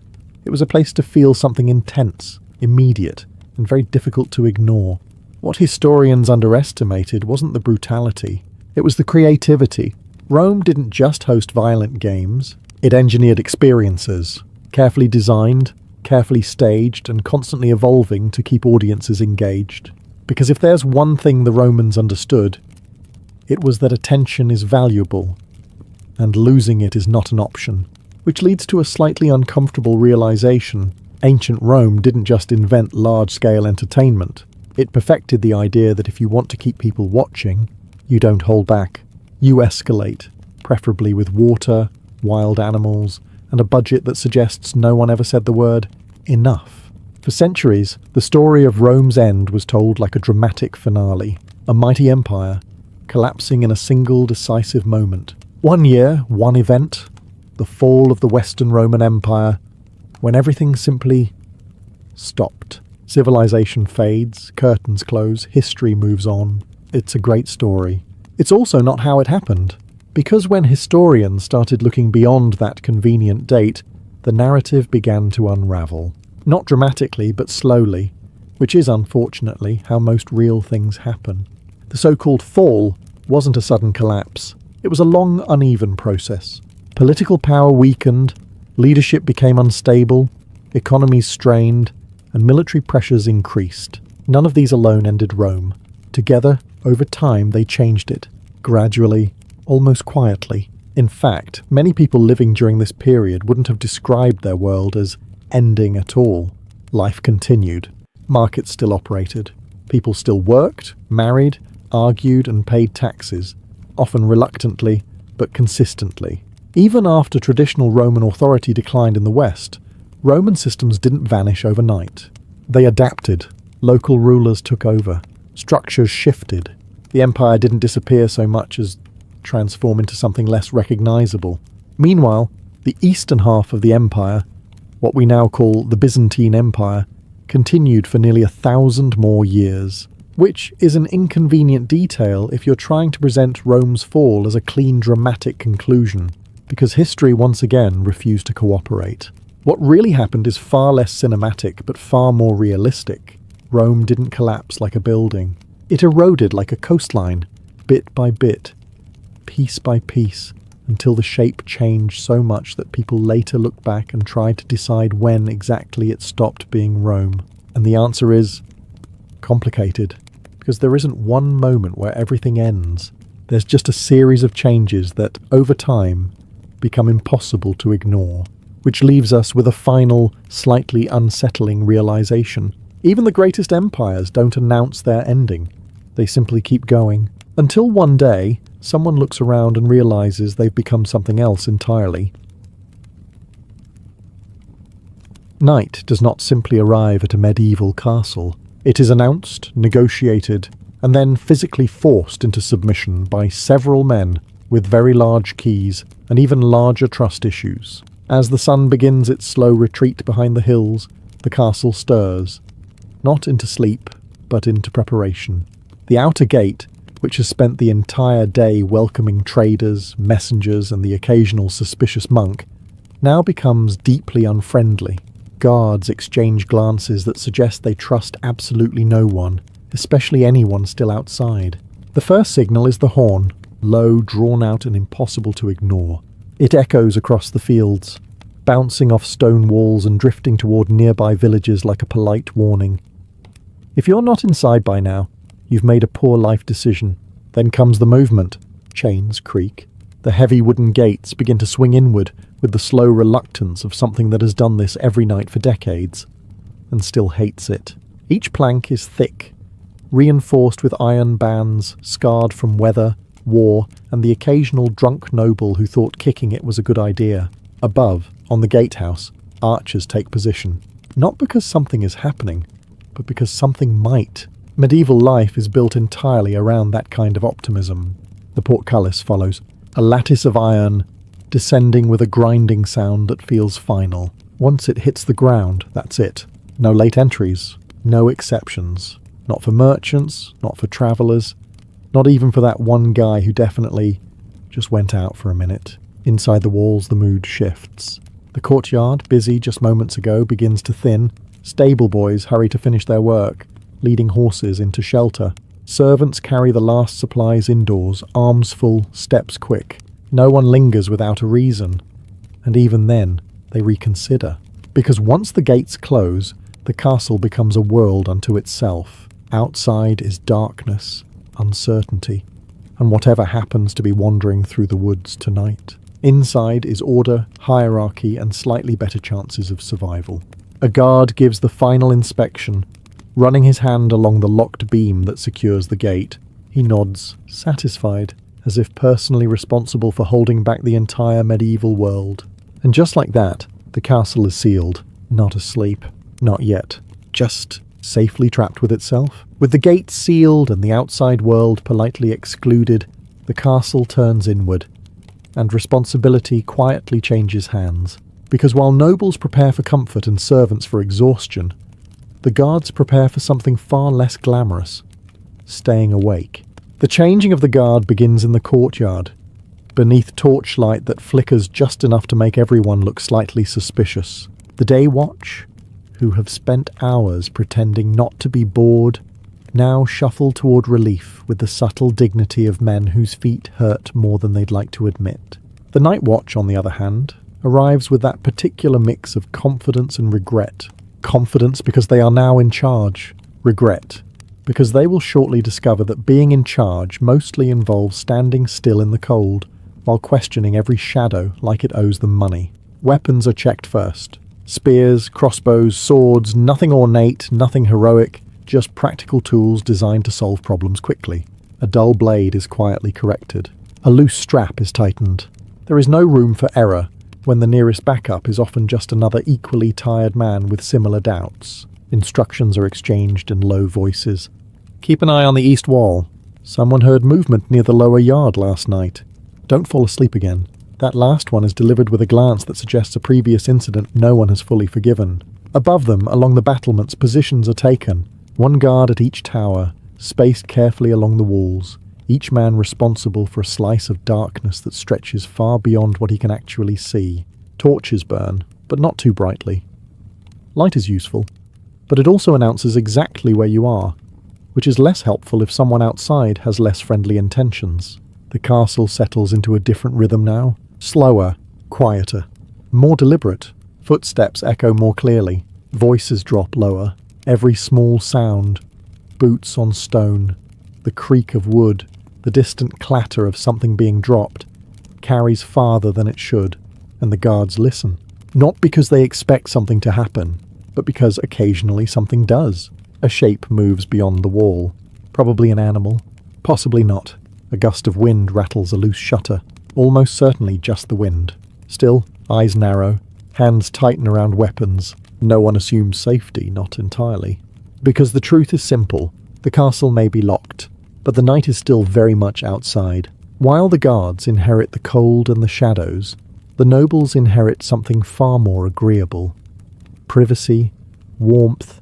It was a place to feel something intense, immediate, and very difficult to ignore. What historians underestimated wasn't the brutality, it was the creativity. Rome didn't just host violent games, it engineered experiences, carefully designed, carefully staged, and constantly evolving to keep audiences engaged. Because if there's one thing the Romans understood, it was that attention is valuable, and losing it is not an option. Which leads to a slightly uncomfortable realization. Ancient Rome didn't just invent large-scale entertainment. It perfected the idea that if you want to keep people watching, you don't hold back. You escalate, preferably with water, wild animals, and a budget that suggests no one ever said the word enough. For centuries, the story of Rome's end was told like a dramatic finale, a mighty empire, collapsing in a single decisive moment. One year, one event, the fall of the Western Roman Empire, when everything simply stopped. Civilization fades, curtains close, history moves on. It's a great story. It's also not how it happened. Because when historians started looking beyond that convenient date, the narrative began to unravel. Not dramatically, but slowly, which is unfortunately how most real things happen. The so-called fall wasn't a sudden collapse. It was a long, uneven process. Political power weakened, leadership became unstable, economies strained, and military pressures increased. None of these alone ended Rome. Together, over time, they changed it. Gradually, almost quietly. In fact, many people living during this period wouldn't have described their world as ending at all. Life continued. markets still operated. People still worked, married, argued and paid taxes, often reluctantly but consistently. Even after traditional Roman authority declined in the West, Roman systems didn't vanish overnight. They adapted. Local rulers took over. Structures shifted. The empire didn't disappear so much as transform into something less recognizable. Meanwhile, the eastern half of the empire, what we now call the Byzantine Empire, continued for nearly 1,000 more years, which is an inconvenient detail if you're trying to present Rome's fall as a clean, dramatic conclusion, because history once again refused to cooperate. What really happened is far less cinematic, but far more realistic. Rome didn't collapse like a building. It eroded like a coastline, bit by bit, piece by piece, until the shape changed so much that people later look back and try to decide when exactly it stopped being Rome. And the answer is complicated, because there isn't one moment where everything ends. There's just a series of changes that, over time, become impossible to ignore, which leaves us with a final, slightly unsettling realization. Even the greatest empires don't announce their ending. They simply keep going, until one day, someone looks around and realizes they've become something else entirely. Night does not simply arrive at a medieval castle. It is announced, negotiated, and then physically forced into submission by several men with very large keys and even larger trust issues. As the sun begins its slow retreat behind the hills, the castle stirs, not into sleep, but into preparation. The outer gate, which has spent the entire day welcoming traders, messengers, and the occasional suspicious monk, now becomes deeply unfriendly. Guards exchange glances that suggest they trust absolutely no one, especially anyone still outside. The first signal is the horn, low, drawn out, and impossible to ignore. It echoes across the fields, bouncing off stone walls and drifting toward nearby villages like a polite warning. If you're not inside by now, you've made a poor life decision. Then comes the movement. Chains creak. The heavy wooden gates begin to swing inward with the slow reluctance of something that has done this every night for decades, and still hates it. Each plank is thick, reinforced with iron bands, scarred from weather, war, and the occasional drunk noble who thought kicking it was a good idea. Above, on the gatehouse, archers take position. Not because something is happening, but because something might. Medieval life is built entirely around that kind of optimism. The portcullis follows, a lattice of iron, descending with a grinding sound that feels final. Once it hits the ground, that's it. No late entries, no exceptions. Not for merchants, not for travellers, not even for that one guy who definitely just went out for a minute. Inside the walls, the mood shifts. The courtyard, busy just moments ago, begins to thin. Stable boys hurry to finish their work, leading horses into shelter. Servants carry the last supplies indoors, arms full, steps quick. No one lingers without a reason. And even then, they reconsider. Because once the gates close, the castle becomes a world unto itself. Outside is darkness, uncertainty, and whatever happens to be wandering through the woods tonight. Inside is order, hierarchy, and slightly better chances of survival. A guard gives the final inspection, running his hand along the locked beam that secures the gate. He nods, satisfied, as if personally responsible for holding back the entire medieval world. And just like that, the castle is sealed. Not asleep. Not yet. Just safely trapped with itself. With the gate sealed and the outside world politely excluded, the castle turns inward, and responsibility quietly changes hands. Because while nobles prepare for comfort and servants for exhaustion, the guards prepare for something far less glamorous: staying awake. The changing of the guard begins in the courtyard, beneath torchlight that flickers just enough to make everyone look slightly suspicious. The day watch, who have spent hours pretending not to be bored, now shuffle toward relief with the subtle dignity of men whose feet hurt more than they'd like to admit. The night watch, on the other hand, arrives with that particular mix of confidence and regret. Confidence because they are now in charge. Regret because they will shortly discover that being in charge mostly involves standing still in the cold while questioning every shadow like it owes them money. Weapons are checked first. Spears, crossbows, swords, nothing ornate, nothing heroic, just practical tools designed to solve problems quickly. A dull blade is quietly corrected. A loose strap is tightened. There is no room for error, when the nearest backup is often just another equally tired man with similar doubts. Instructions are exchanged in low voices. Keep an eye on the east wall. Someone heard movement near the lower yard last night. Don't fall asleep again. That last one is delivered with a glance that suggests a previous incident no one has fully forgiven. Above them, along the battlements, positions are taken. One guard at each tower, spaced carefully along the walls, each man responsible for a slice of darkness that stretches far beyond what he can actually see. Torches burn, but not too brightly. Light is useful, but it also announces exactly where you are, which is less helpful if someone outside has less friendly intentions. The castle settles into a different rhythm now, slower, quieter, more deliberate. Footsteps echo more clearly, voices drop lower. Every small sound, boots on stone, the creak of wood, the distant clatter of something being dropped, carries farther than it should, and the guards listen. Not because they expect something to happen, but because occasionally something does. A shape moves beyond the wall. Probably an animal. Possibly not. A gust of wind rattles a loose shutter. Almost certainly just the wind. Still, eyes narrow, hands tighten around weapons. No one assumes safety, not entirely. Because the truth is simple. The castle may be locked, but the night is still very much outside. While the guards inherit the cold and the shadows, the nobles inherit something far more agreeable. Privacy, warmth,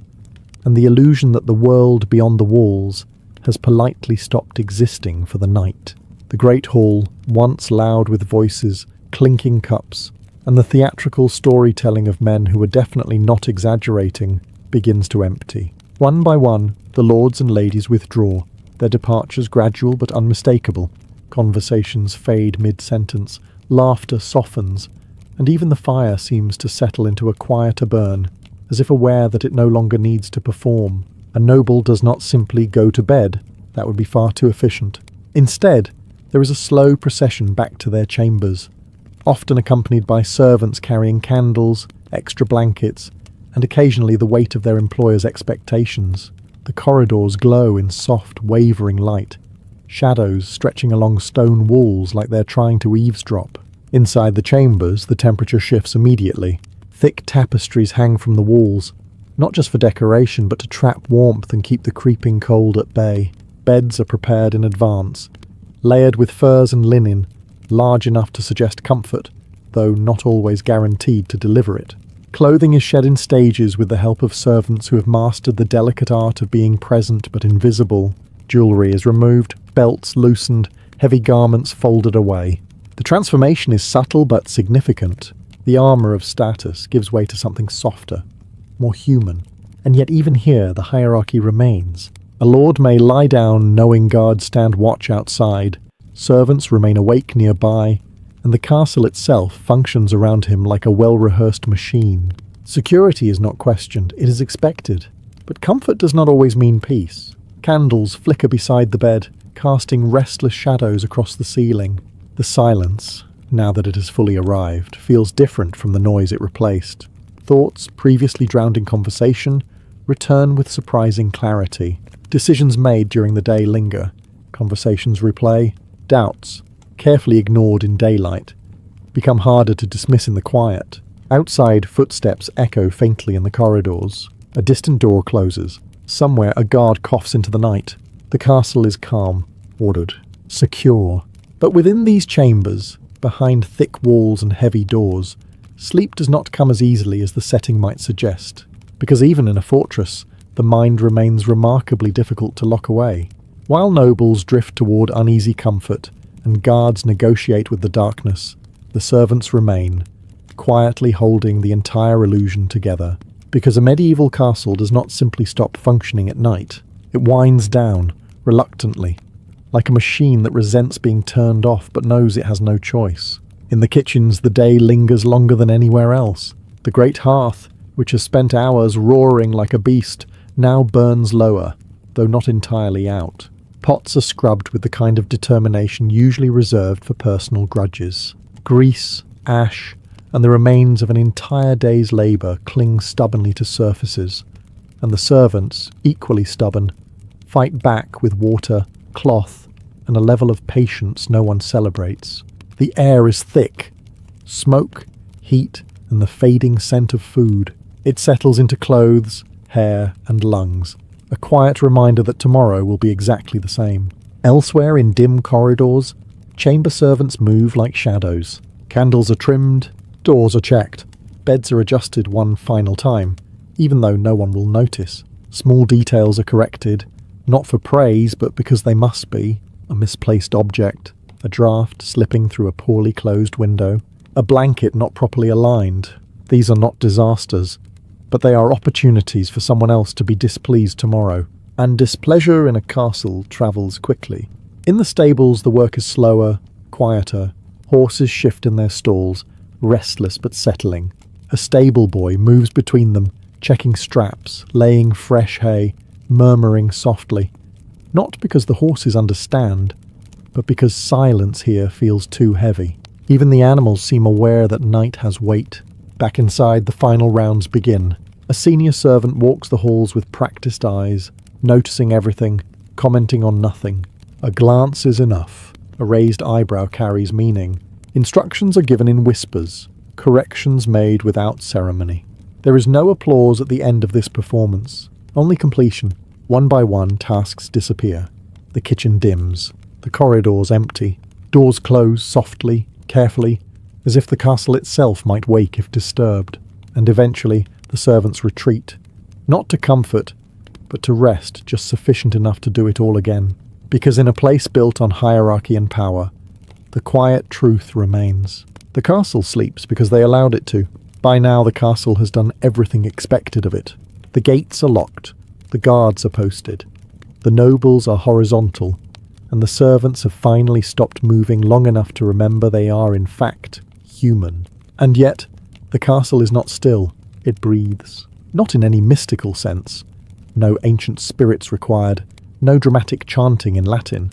and the illusion that the world beyond the walls has politely stopped existing for the night. The great hall, once loud with voices, clinking cups, and the theatrical storytelling of men who were definitely not exaggerating, begins to empty. One by one, the lords and ladies withdraw, their departures gradual but unmistakable. Conversations fade mid-sentence, laughter softens, and even the fire seems to settle into a quieter burn, as if aware that it no longer needs to perform. A noble does not simply go to bed, that would be far too efficient. Instead, there is a slow procession back to their chambers, often accompanied by servants carrying candles, extra blankets, and occasionally the weight of their employers' expectations. The corridors glow in soft, wavering light, shadows stretching along stone walls like they're trying to eavesdrop. Inside the chambers, the temperature shifts immediately. Thick tapestries hang from the walls, not just for decoration, but to trap warmth and keep the creeping cold at bay. Beds are prepared in advance, layered with furs and linen, large enough to suggest comfort, though not always guaranteed to deliver it. Clothing is shed in stages with the help of servants who have mastered the delicate art of being present but invisible. Jewellery is removed, belts loosened, heavy garments folded away. The transformation is subtle but significant. The armour of status gives way to something softer, more human. And yet even here the hierarchy remains. A lord may lie down knowing guards stand watch outside, servants remain awake nearby, and the castle itself functions around him like a well-rehearsed machine. Security is not questioned, it is expected. But comfort does not always mean peace. Candles flicker beside the bed, casting restless shadows across the ceiling. The silence, now that it has fully arrived, feels different from the noise it replaced. Thoughts, previously drowned in conversation, return with surprising clarity. Decisions made during the day linger. Conversations replay. Doubts, carefully ignored in daylight, become harder to dismiss in the quiet. Outside, footsteps echo faintly in the corridors. A distant door closes. Somewhere, a guard coughs into the night. The castle is calm, ordered, secure. But within these chambers, behind thick walls and heavy doors, sleep does not come as easily as the setting might suggest, because even in a fortress, the mind remains remarkably difficult to lock away. While nobles drift toward uneasy comfort, and guards negotiate with the darkness, the servants remain, quietly holding the entire illusion together. Because a medieval castle does not simply stop functioning at night, it winds down, reluctantly, like a machine that resents being turned off but knows it has no choice. In the kitchens, the day lingers longer than anywhere else. The great hearth, which has spent hours roaring like a beast, now burns lower, though not entirely out. Pots are scrubbed with the kind of determination usually reserved for personal grudges. Grease, ash, and the remains of an entire day's labour cling stubbornly to surfaces, and the servants, equally stubborn, fight back with water, cloth, and a level of patience no one celebrates. The air is thick. Smoke, heat, and the fading scent of food. It settles into clothes, hair, and lungs, a quiet reminder that tomorrow will be exactly the same. Elsewhere in dim corridors, chamber servants move like shadows. Candles are trimmed, doors are checked, beds are adjusted one final time, even though no one will notice. Small details are corrected, not for praise, but because they must be. A misplaced object, a draft slipping through a poorly closed window, a blanket not properly aligned. These are not disasters, but they are opportunities for someone else to be displeased tomorrow. And displeasure in a castle travels quickly. In the stables the work is slower, quieter. Horses shift in their stalls, restless but settling. A stable boy moves between them, checking straps, laying fresh hay, murmuring softly. Not because the horses understand, but because silence here feels too heavy. Even the animals seem aware that night has weight. Back inside, the final rounds begin. A senior servant walks the halls with practiced eyes, noticing everything, commenting on nothing. A glance is enough. A raised eyebrow carries meaning. Instructions are given in whispers, corrections made without ceremony. There is no applause at the end of this performance, only completion. One by one, tasks disappear. The kitchen dims. The corridors empty. Doors close softly, carefully, as if the castle itself might wake if disturbed. And eventually, the servants retreat. Not to comfort, but to rest just sufficient enough to do it all again. Because in a place built on hierarchy and power, the quiet truth remains. The castle sleeps because they allowed it to. By now, the castle has done everything expected of it. The gates are locked. The guards are posted. The nobles are horizontal, and the servants have finally stopped moving long enough to remember they are, in fact, human. And yet, the castle is not still. It breathes. Not in any mystical sense. No ancient spirits required. No dramatic chanting in Latin.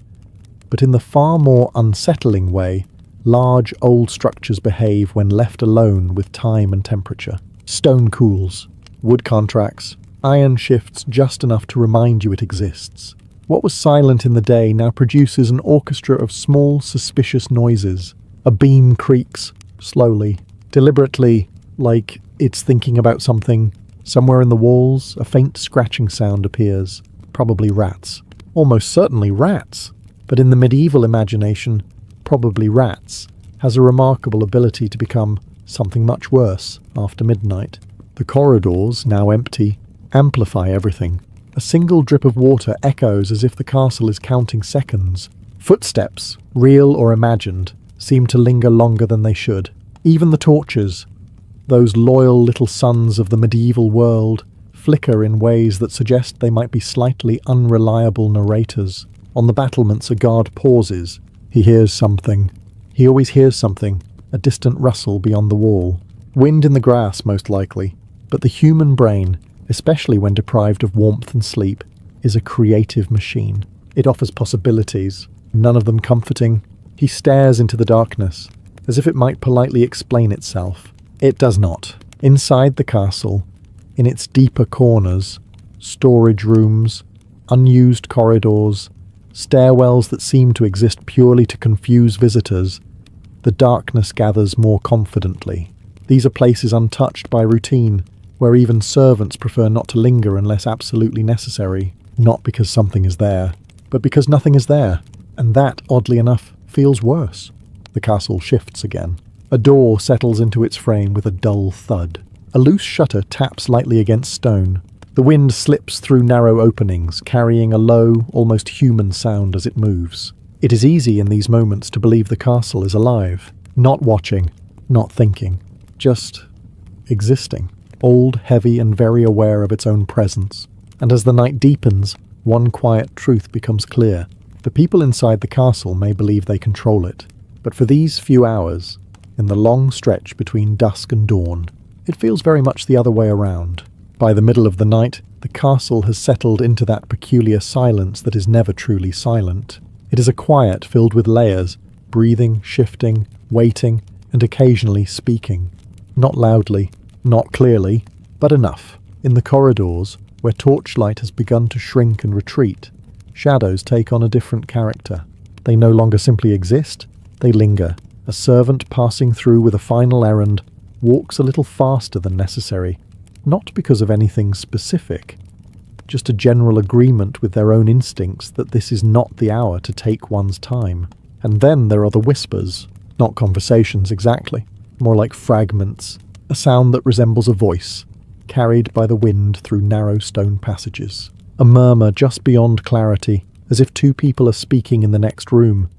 But in the far more unsettling way, large old structures behave when left alone with time and temperature. Stone cools. Wood contracts. Iron shifts just enough to remind you it exists. What was silent in the day now produces an orchestra of small, suspicious noises. A beam creaks, slowly, deliberately, like it's thinking about something. Somewhere in the walls, a faint scratching sound appears. Probably rats. Almost certainly rats. But in the medieval imagination, probably rats has a remarkable ability to become something much worse after midnight. The corridors, now empty, amplify everything. A single drip of water echoes as if the castle is counting seconds. Footsteps, real or imagined, seem to linger longer than they should. Even the torches, those loyal little sons of the medieval world, flicker in ways that suggest they might be slightly unreliable narrators. On the battlements, a guard pauses. He hears something. He always hears something, a distant rustle beyond the wall. Wind in the grass, most likely. But the human brain, especially when deprived of warmth and sleep, is a creative machine. It offers possibilities, none of them comforting. He stares into the darkness, as if it might politely explain itself. It does not. Inside the castle, in its deeper corners, storage rooms, unused corridors, stairwells that seem to exist purely to confuse visitors, the darkness gathers more confidently. These are places untouched by routine, where even servants prefer not to linger unless absolutely necessary, not because something is there, but because nothing is there, and that, oddly enough, feels worse. The castle shifts again. A door settles into its frame with a dull thud. A loose shutter taps lightly against stone. The wind slips through narrow openings, carrying a low, almost human sound as it moves. It is easy in these moments to believe the castle is alive, not watching, not thinking, just existing. Old, heavy, and very aware of its own presence. And as the night deepens, one quiet truth becomes clear. The people inside the castle may believe they control it, but for these few hours, in the long stretch between dusk and dawn, it feels very much the other way around. By the middle of the night, the castle has settled into that peculiar silence that is never truly silent. It is a quiet filled with layers, breathing, shifting, waiting, and occasionally speaking. Not loudly, not clearly, but enough. In the corridors, where torchlight has begun to shrink and retreat, shadows take on a different character. They no longer simply exist, they linger. A servant passing through with a final errand walks a little faster than necessary, not because of anything specific, just a general agreement with their own instincts that this is not the hour to take one's time. And then there are the whispers, not conversations exactly, more like fragments, a sound that resembles a voice, carried by the wind through narrow stone passages. A murmur just beyond clarity, as if two people are speaking in the next room.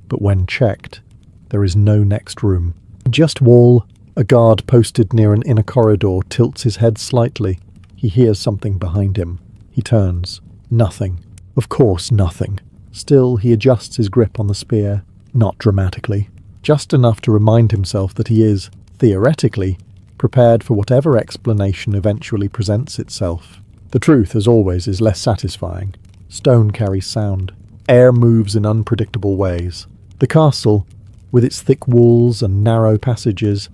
But when checked, there is no next room. Just wall, a guard posted near an inner corridor tilts his head slightly. He hears something behind him. He turns. Nothing. Of course, nothing. Still, he adjusts his grip on the spear, not dramatically, just enough to remind himself that he is, theoretically, prepared for whatever explanation eventually presents itself. The truth, as always, is less satisfying. Stone carries sound. Air moves in unpredictable ways. The castle, with its thick walls and narrow passages,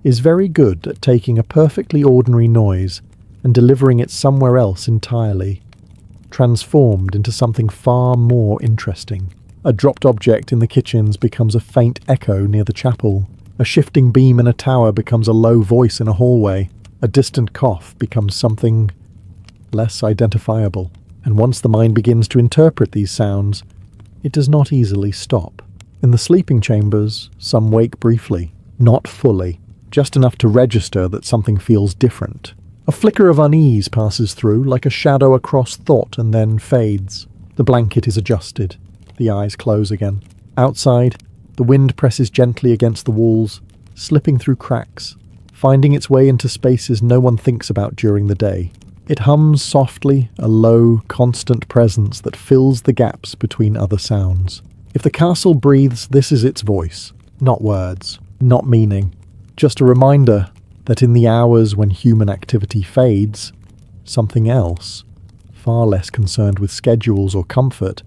is very good at taking a perfectly ordinary noise and delivering it somewhere else entirely, transformed into something far more interesting. A dropped object in the kitchens becomes a faint echo near the chapel. A shifting beam in a tower becomes a low voice in a hallway. A distant cough becomes something less identifiable. And once the mind begins to interpret these sounds, it does not easily stop. In the sleeping chambers, some wake briefly, not fully, just enough to register that something feels different. A flicker of unease passes through, like a shadow across thought, and then fades. The blanket is adjusted. The eyes close again. Outside, the wind presses gently against the walls, slipping through cracks, finding its way into spaces no one thinks about during the day. It hums softly, a low, constant presence that fills the gaps between other sounds. If the castle breathes, this is its voice. Not words, not meaning. Just a reminder that in the hours when human activity fades, something else, far less concerned with schedules or comfort,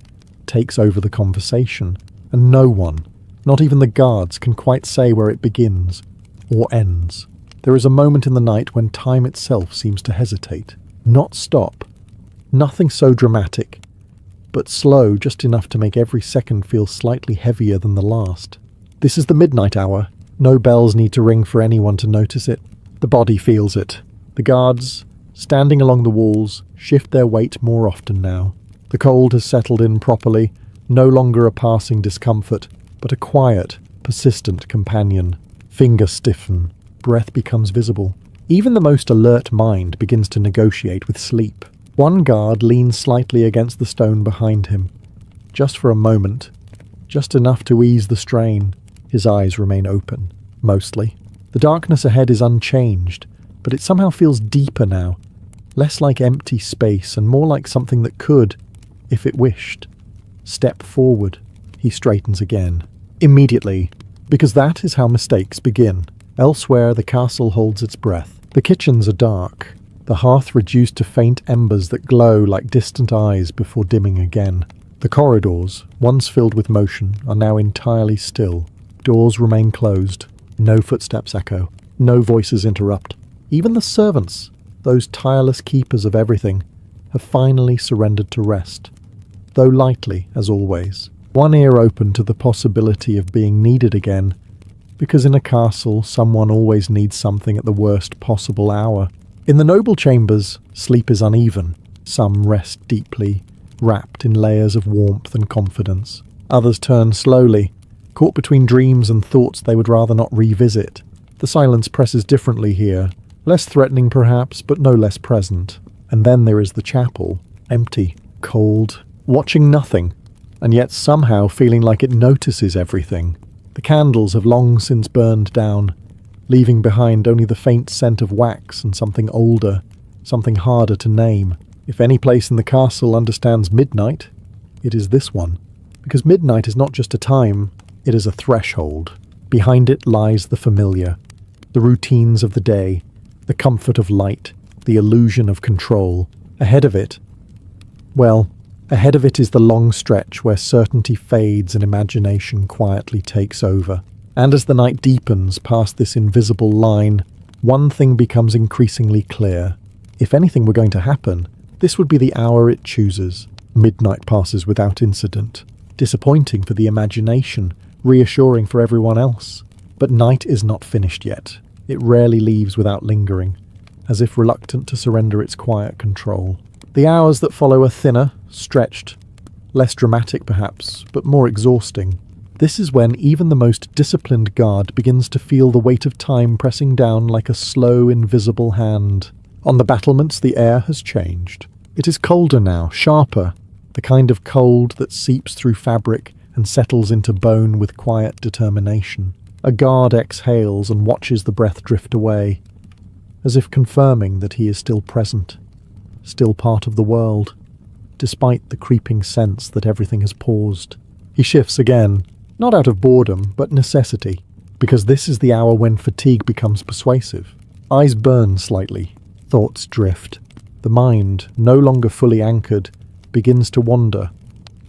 takes over the conversation, and no one, not even the guards, can quite say where it begins or ends. There is a moment in the night when time itself seems to hesitate, not stop. Nothing so dramatic, but slow just enough to make every second feel slightly heavier than the last. This is the midnight hour. No bells need to ring for anyone to notice it. The body feels it. The guards, standing along the walls, shift their weight more often now. The cold has settled in properly, no longer a passing discomfort, but a quiet, persistent companion. Fingers stiffen, breath becomes visible. Even the most alert mind begins to negotiate with sleep. One guard leans slightly against the stone behind him. Just for a moment, just enough to ease the strain. His eyes remain open, mostly. The darkness ahead is unchanged, but it somehow feels deeper now, less like empty space and more like something that could, if it wished, step forward. He straightens again. Immediately, because that is how mistakes begin. Elsewhere, the castle holds its breath. The kitchens are dark, the hearth reduced to faint embers that glow like distant eyes before dimming again. The corridors, once filled with motion, are now entirely still. Doors remain closed. No footsteps echo. No voices interrupt. Even the servants, those tireless keepers of everything, have finally surrendered to rest. Though lightly, as always. One ear open to the possibility of being needed again, because in a castle someone always needs something at the worst possible hour. In the noble chambers, sleep is uneven. Some rest deeply, wrapped in layers of warmth and confidence. Others turn slowly, caught between dreams and thoughts they would rather not revisit. The silence presses differently here, less threatening perhaps, but no less present. And then there is the chapel, empty, cold, watching nothing, and yet somehow feeling like it notices everything. The candles have long since burned down, leaving behind only the faint scent of wax and something older, something harder to name. If any place in the castle understands midnight, it is this one. Because midnight is not just a time, it is a threshold. Behind it lies the familiar, the routines of the day, the comfort of light, the illusion of control. Ahead of it is the long stretch where certainty fades and imagination quietly takes over. And as the night deepens past this invisible line, one thing becomes increasingly clear. If anything were going to happen, this would be the hour it chooses. Midnight passes without incident. Disappointing for the imagination, reassuring for everyone else. But night is not finished yet. It rarely leaves without lingering, as if reluctant to surrender its quiet control. The hours that follow are thinner, stretched, less dramatic perhaps, but more exhausting. This is when even the most disciplined guard begins to feel the weight of time pressing down like a slow, invisible hand. On the battlements, the air has changed. It is colder now, sharper, the kind of cold that seeps through fabric and settles into bone with quiet determination. A guard exhales and watches the breath drift away, as if confirming that he is still present, still part of the world, despite the creeping sense that everything has paused. He shifts again, not out of boredom, but necessity, because this is the hour when fatigue becomes persuasive. Eyes burn slightly, thoughts drift. The mind, no longer fully anchored, begins to wander,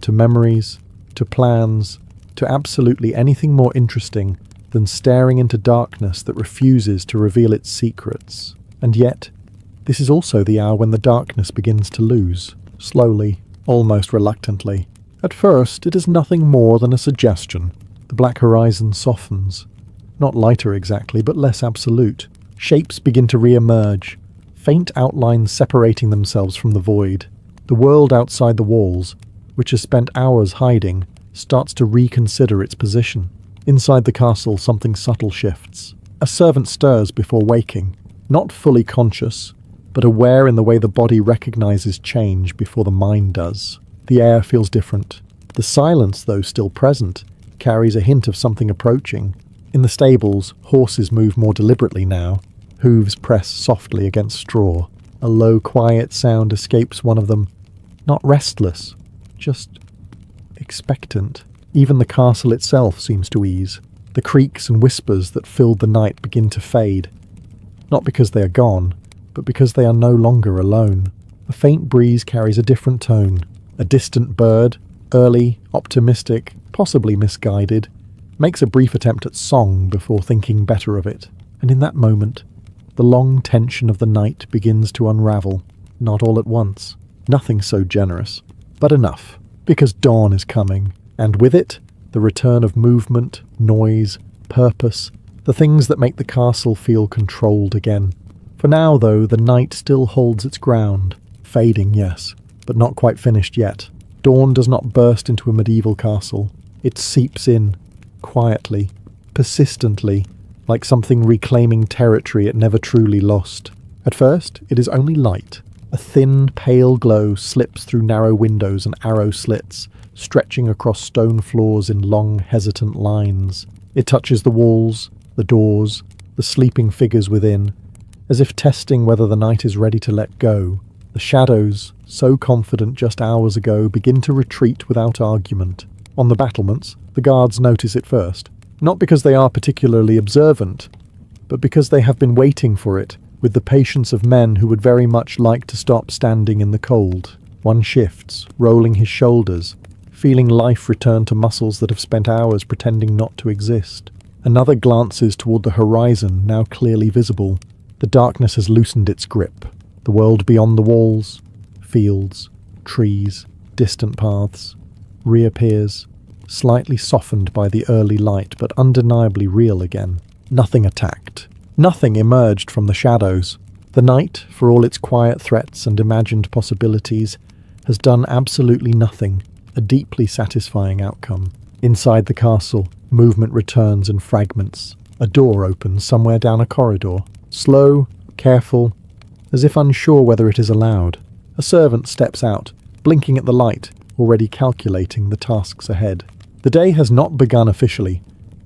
to memories, to plans, to absolutely anything more interesting than staring into darkness that refuses to reveal its secrets. And yet, this is also the hour when the darkness begins to lose, slowly, almost reluctantly. At first, it is nothing more than a suggestion. The black horizon softens. Not lighter exactly, but less absolute. Shapes begin to re-emerge, faint outlines separating themselves from the void. The world outside the walls, which has spent hours hiding, starts to reconsider its position. Inside the castle, something subtle shifts. A servant stirs before waking, not fully conscious, but aware in the way the body recognizes change before the mind does. The air feels different. The silence, though still present, carries a hint of something approaching. In the stables, horses move more deliberately now. Hooves press softly against straw. A low, quiet sound escapes one of them. Not restless, just expectant. Even the castle itself seems to ease. The creaks and whispers that filled the night begin to fade. Not because they are gone, but because they are no longer alone. A faint breeze carries a different tone. A distant bird, early, optimistic, possibly misguided, makes a brief attempt at song before thinking better of it. And in that moment, the long tension of the night begins to unravel. Not all at once. Nothing so generous. But enough. Because dawn is coming. And with it, the return of movement, noise, purpose, the things that make the castle feel controlled again. For now, though, the night still holds its ground. Fading, yes, but not quite finished yet. Dawn does not burst into a medieval castle. It seeps in, quietly, persistently, like something reclaiming territory it never truly lost. At first, it is only light. A thin, pale glow slips through narrow windows and arrow slits, stretching across stone floors in long, hesitant lines. It touches the walls, the doors, the sleeping figures within, as if testing whether the night is ready to let go. The shadows, so confident just hours ago, begin to retreat without argument. On the battlements, the guards notice it first, not because they are particularly observant, but because they have been waiting for it, with the patience of men who would very much like to stop standing in the cold. One shifts, rolling his shoulders, feeling life return to muscles that have spent hours pretending not to exist. Another glances toward the horizon, now clearly visible. The darkness has loosened its grip. The world beyond the walls, fields, trees, distant paths, reappears, slightly softened by the early light, but undeniably real again. Nothing attacked. Nothing emerged from the shadows. The night, for all its quiet threats and imagined possibilities, has done absolutely nothing, a deeply satisfying outcome. Inside the castle, movement returns in fragments. A door opens somewhere down a corridor. Slow, careful, as if unsure whether it is allowed. A servant steps out, blinking at the light, already calculating the tasks ahead. The day has not begun officially,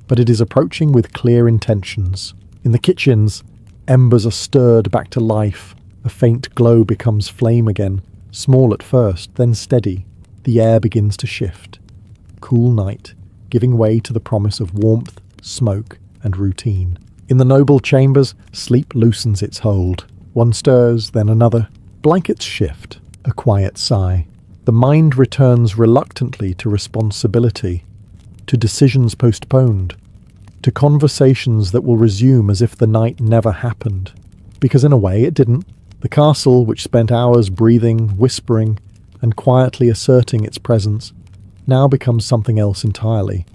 but it is approaching with clear intentions. In the kitchens, embers are stirred back to life. A faint glow becomes flame again, small at first, then steady. The air begins to shift. Cool night, giving way to the promise of warmth, smoke, and routine. In the noble chambers, sleep loosens its hold. One stirs, then another. Blankets shift. A quiet sigh. The mind returns reluctantly to responsibility, to decisions postponed, to conversations that will resume as if the night never happened. Because in a way it didn't. The castle, which spent hours breathing, whispering, and quietly asserting its presence, now becomes something else entirely.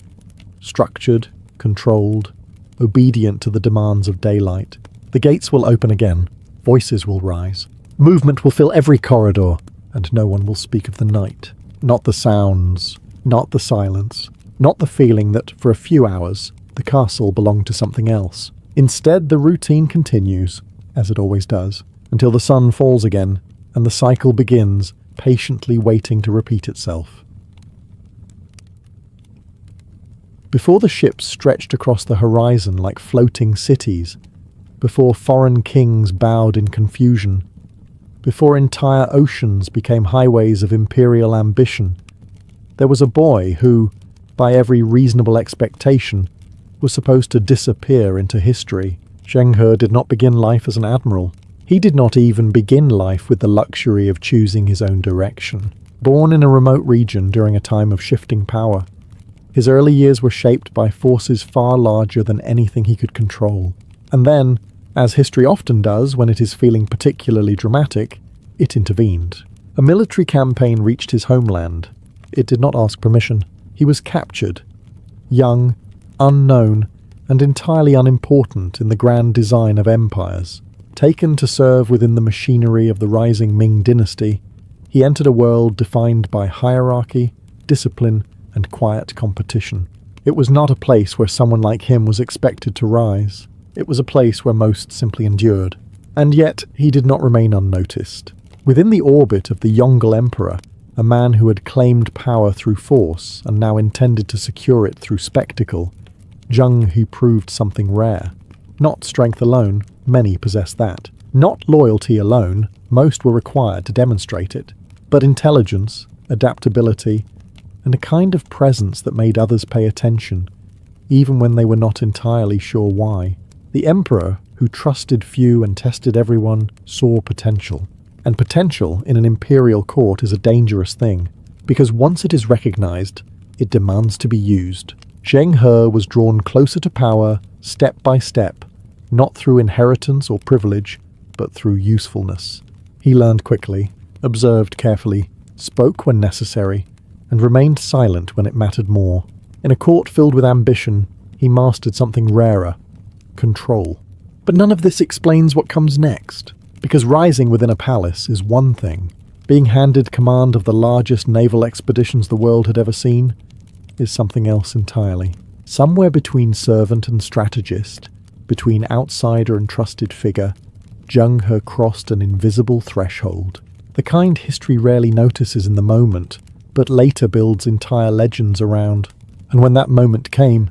Structured, controlled, obedient to the demands of daylight. The gates will open again, voices will rise. Movement will fill every corridor, and no one will speak of the night. Not the sounds, not the silence, not the feeling that, for a few hours, the castle belonged to something else. Instead, the routine continues, as it always does, until the sun falls again, and the cycle begins, patiently waiting to repeat itself. Before the ships stretched across the horizon like floating cities, before foreign kings bowed in confusion, before entire oceans became highways of imperial ambition, there was a boy who, by every reasonable expectation, was supposed to disappear into history. Zheng He did not begin life as an admiral. He did not even begin life with the luxury of choosing his own direction. Born in a remote region during a time of shifting power, his early years were shaped by forces far larger than anything he could control. And then, as history often does when it is feeling particularly dramatic, it intervened. A military campaign reached his homeland. It did not ask permission. He was captured. Young, unknown, and entirely unimportant in the grand design of empires. Taken to serve within the machinery of the rising Ming dynasty, he entered a world defined by hierarchy, discipline, and quiet competition. It was not a place where someone like him was expected to rise. It was a place where most simply endured. And yet, he did not remain unnoticed. Within the orbit of the Yongle Emperor, a man who had claimed power through force and now intended to secure it through spectacle, Zheng He proved something rare. Not strength alone, many possessed that. Not loyalty alone, most were required to demonstrate it. But intelligence, adaptability, and a kind of presence that made others pay attention, even when they were not entirely sure why. The emperor, who trusted few and tested everyone, saw potential. And potential in an imperial court is a dangerous thing, because once it is recognized, it demands to be used. Zheng He was drawn closer to power, step by step, not through inheritance or privilege, but through usefulness. He learned quickly, observed carefully, spoke when necessary, and remained silent when it mattered more. In a court filled with ambition, he mastered something rarer: control. But none of this explains what comes next, because rising within a palace is one thing. Being handed command of the largest naval expeditions the world had ever seen is something else entirely. Somewhere between servant and strategist, between outsider and trusted figure, Zheng He crossed an invisible threshold. The kind history rarely notices in the moment, but later builds entire legends around. And when that moment came,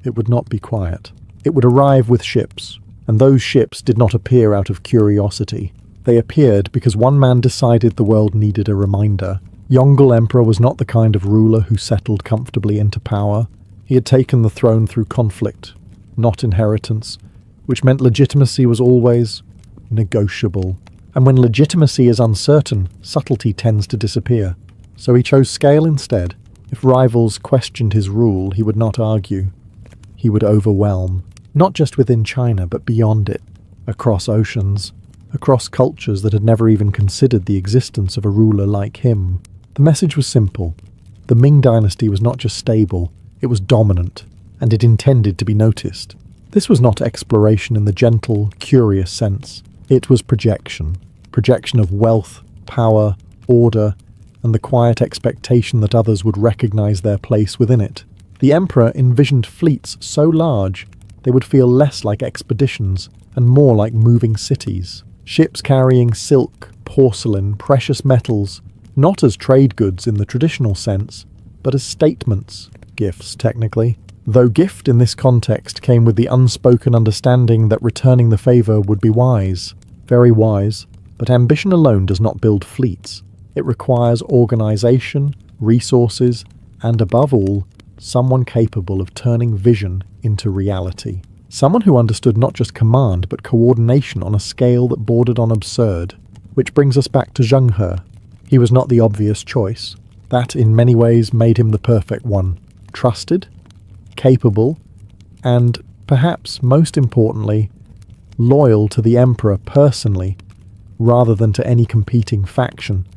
it would not be quiet. It would arrive with ships, and those ships did not appear out of curiosity. They appeared because one man decided the world needed a reminder. Yongle Emperor was not the kind of ruler who settled comfortably into power. He had taken the throne through conflict, not inheritance, which meant legitimacy was always negotiable. And when legitimacy is uncertain, subtlety tends to disappear. So he chose scale instead. If rivals questioned his rule, he would not argue. He would overwhelm, not just within China, but beyond it, across oceans, across cultures that had never even considered the existence of a ruler like him. The message was simple. The Ming dynasty was not just stable, it was dominant, and it intended to be noticed. This was not exploration in the gentle, curious sense. It was projection. Projection of wealth, power, order, and the quiet expectation that others would recognize their place within it. The emperor envisioned fleets so large they would feel less like expeditions and more like moving cities. Ships carrying silk, porcelain, precious metals, not as trade goods in the traditional sense, but as statements, gifts technically. Though gift in this context came with the unspoken understanding that returning the favor would be wise, very wise, but ambition alone does not build fleets. It requires organization, resources, and above all, someone capable of turning vision into reality. Someone who understood not just command, but coordination on a scale that bordered on absurd. Which brings us back to Zheng He. He was not the obvious choice. That, in many ways, made him the perfect one. Trusted, capable, and, perhaps most importantly, loyal to the emperor personally, rather than to any competing faction.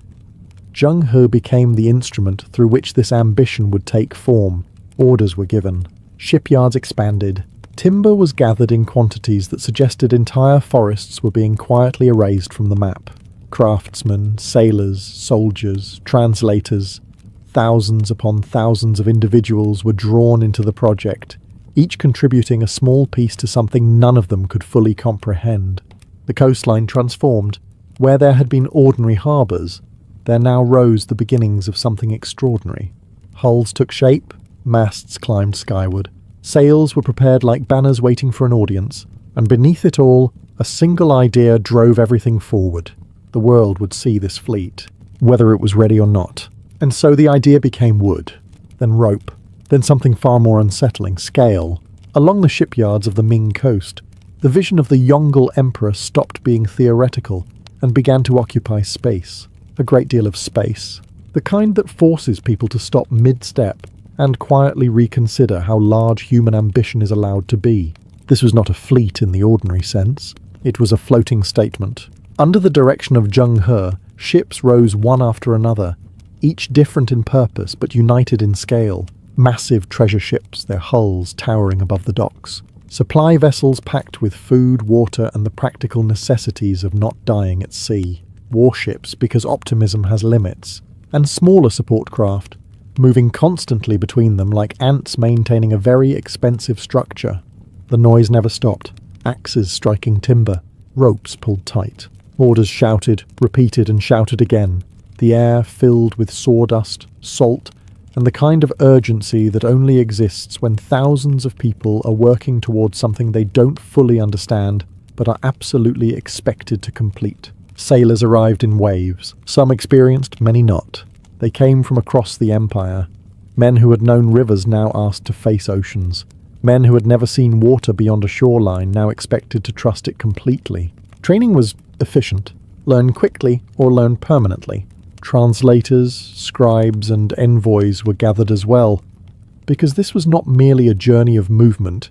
Zheng He became the instrument through which this ambition would take form. Orders were given. Shipyards expanded. Timber was gathered in quantities that suggested entire forests were being quietly erased from the map. Craftsmen, sailors, soldiers, translators, thousands upon thousands of individuals were drawn into the project, each contributing a small piece to something none of them could fully comprehend. The coastline transformed. Where there had been ordinary harbours, there now rose the beginnings of something extraordinary. Hulls took shape, masts climbed skyward, sails were prepared like banners waiting for an audience, and beneath it all, a single idea drove everything forward. The world would see this fleet, whether it was ready or not. And so the idea became wood, then rope, then something far more unsettling, scale. Along the shipyards of the Ming coast, the vision of the Yongle Emperor stopped being theoretical and began to occupy space, a great deal of space, the kind that forces people to stop mid-step and quietly reconsider how large human ambition is allowed to be. This was not a fleet in the ordinary sense. It was a floating statement. Under the direction of Zheng He, ships rose one after another, each different in purpose but united in scale. Massive treasure ships, their hulls towering above the docks. Supply vessels packed with food, water, and the practical necessities of not dying at sea. Warships, because optimism has limits. And smaller support craft, moving constantly between them like ants maintaining a very expensive structure. The noise never stopped. Axes striking timber. Ropes pulled tight. Orders shouted, repeated and shouted again. The air filled with sawdust, salt, and the kind of urgency that only exists when thousands of people are working towards something they don't fully understand, but are absolutely expected to complete. Sailors arrived in waves, some experienced, many not. They came from across the empire. Men who had known rivers now asked to face oceans. Men who had never seen water beyond a shoreline now expected to trust it completely. Training was efficient. Learn quickly or learn permanently. Translators, scribes, and envoys were gathered as well, because this was not merely a journey of movement,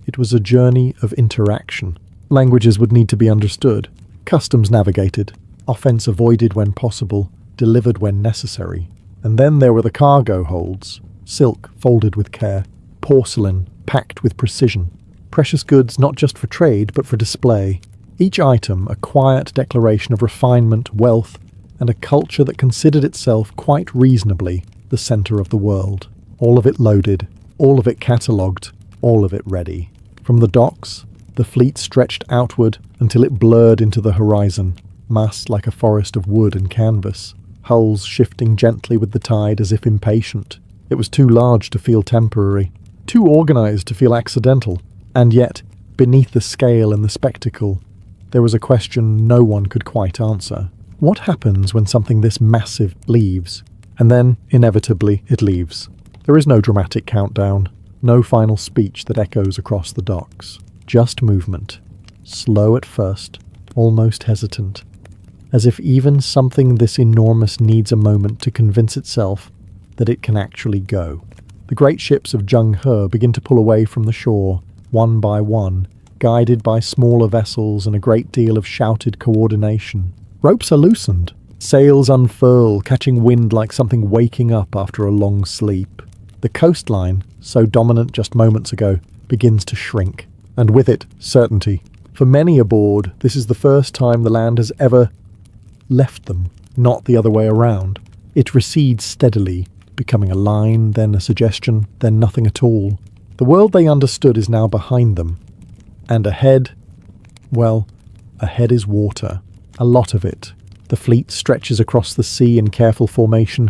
it was a journey of interaction. Languages would need to be understood, customs navigated, offense avoided when possible, delivered when necessary. And then there were the cargo holds, silk folded with care, porcelain packed with precision, precious goods not just for trade but for display, each item a quiet declaration of refinement, wealth, and a culture that considered itself quite reasonably the centre of the world. All of it loaded, all of it catalogued, all of it ready. From the docks, the fleet stretched outward until it blurred into the horizon, massed like a forest of wood and canvas, hulls shifting gently with the tide as if impatient. It was too large to feel temporary, too organised to feel accidental, and yet, beneath the scale and the spectacle, there was a question no one could quite answer. What happens when something this massive leaves? And then, inevitably, it leaves. There is no dramatic countdown, no final speech that echoes across the docks. Just movement. Slow at first, almost hesitant. As if even something this enormous needs a moment to convince itself that it can actually go. The great ships of Zheng He begin to pull away from the shore, one by one, guided by smaller vessels and a great deal of shouted coordination. Ropes are loosened. Sails unfurl, catching wind like something waking up after a long sleep. The coastline, so dominant just moments ago, begins to shrink. And with it, certainty. For many aboard, this is the first time the land has ever left them, not the other way around. It recedes steadily, becoming a line, then a suggestion, then nothing at all. The world they understood is now behind them. And ahead, well, ahead is water. A lot of it. The fleet stretches across the sea in careful formation,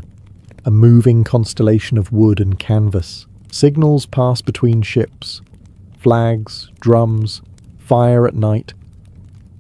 a moving constellation of wood and canvas. Signals pass between ships. Flags, drums, fire at night.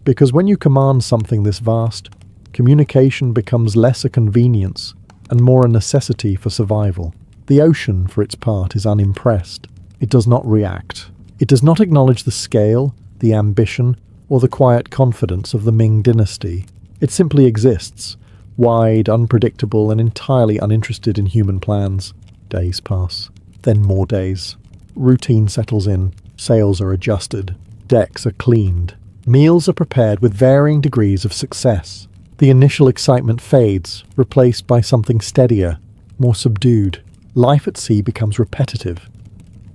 Because when you command something this vast, communication becomes less a convenience and more a necessity for survival. The ocean, for its part, is unimpressed. It does not react. It does not acknowledge the scale, the ambition, or the quiet confidence of the Ming dynasty. It simply exists, wide, unpredictable, and entirely uninterested in human plans. Days pass. Then more days. routine settles in, sails are adjusted, decks are cleaned, meals are prepared with varying degrees of success. The initial excitement fades, replaced by something steadier, more subdued. Life at sea becomes repetitive,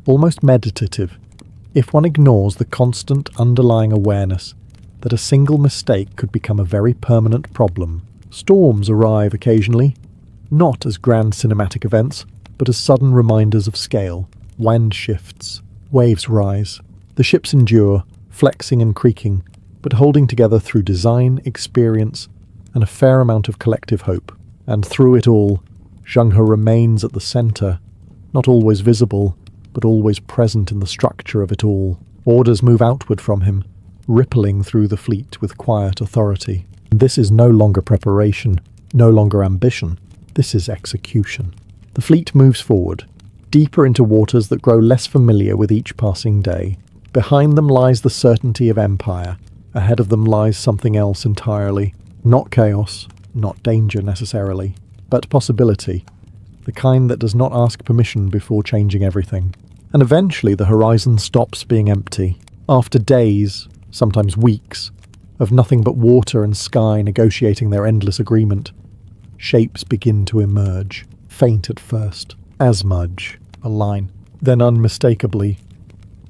almost meditative, if one ignores the constant underlying awareness that a single mistake could become a very permanent problem. Storms arrive occasionally, not as grand cinematic events, but as sudden reminders of scale. Wind shifts, waves rise. The ships endure, flexing and creaking, but holding together through design, experience, and a fair amount of collective hope. And through it all, Zheng He remains at the centre, not always visible, but always present in the structure of it all. Orders move outward from him, rippling through the fleet with quiet authority. This is no longer preparation, no longer ambition. This is execution. The fleet moves forward, deeper into waters that grow less familiar with each passing day. Behind them lies the certainty of empire. Ahead of them lies something else entirely. Not chaos, not danger necessarily, but possibility. The kind that does not ask permission before changing everything. And eventually the horizon stops being empty. After days, sometimes weeks, of nothing but water and sky negotiating their endless agreement, shapes begin to emerge, faint at first, as smudge, a line, then unmistakably,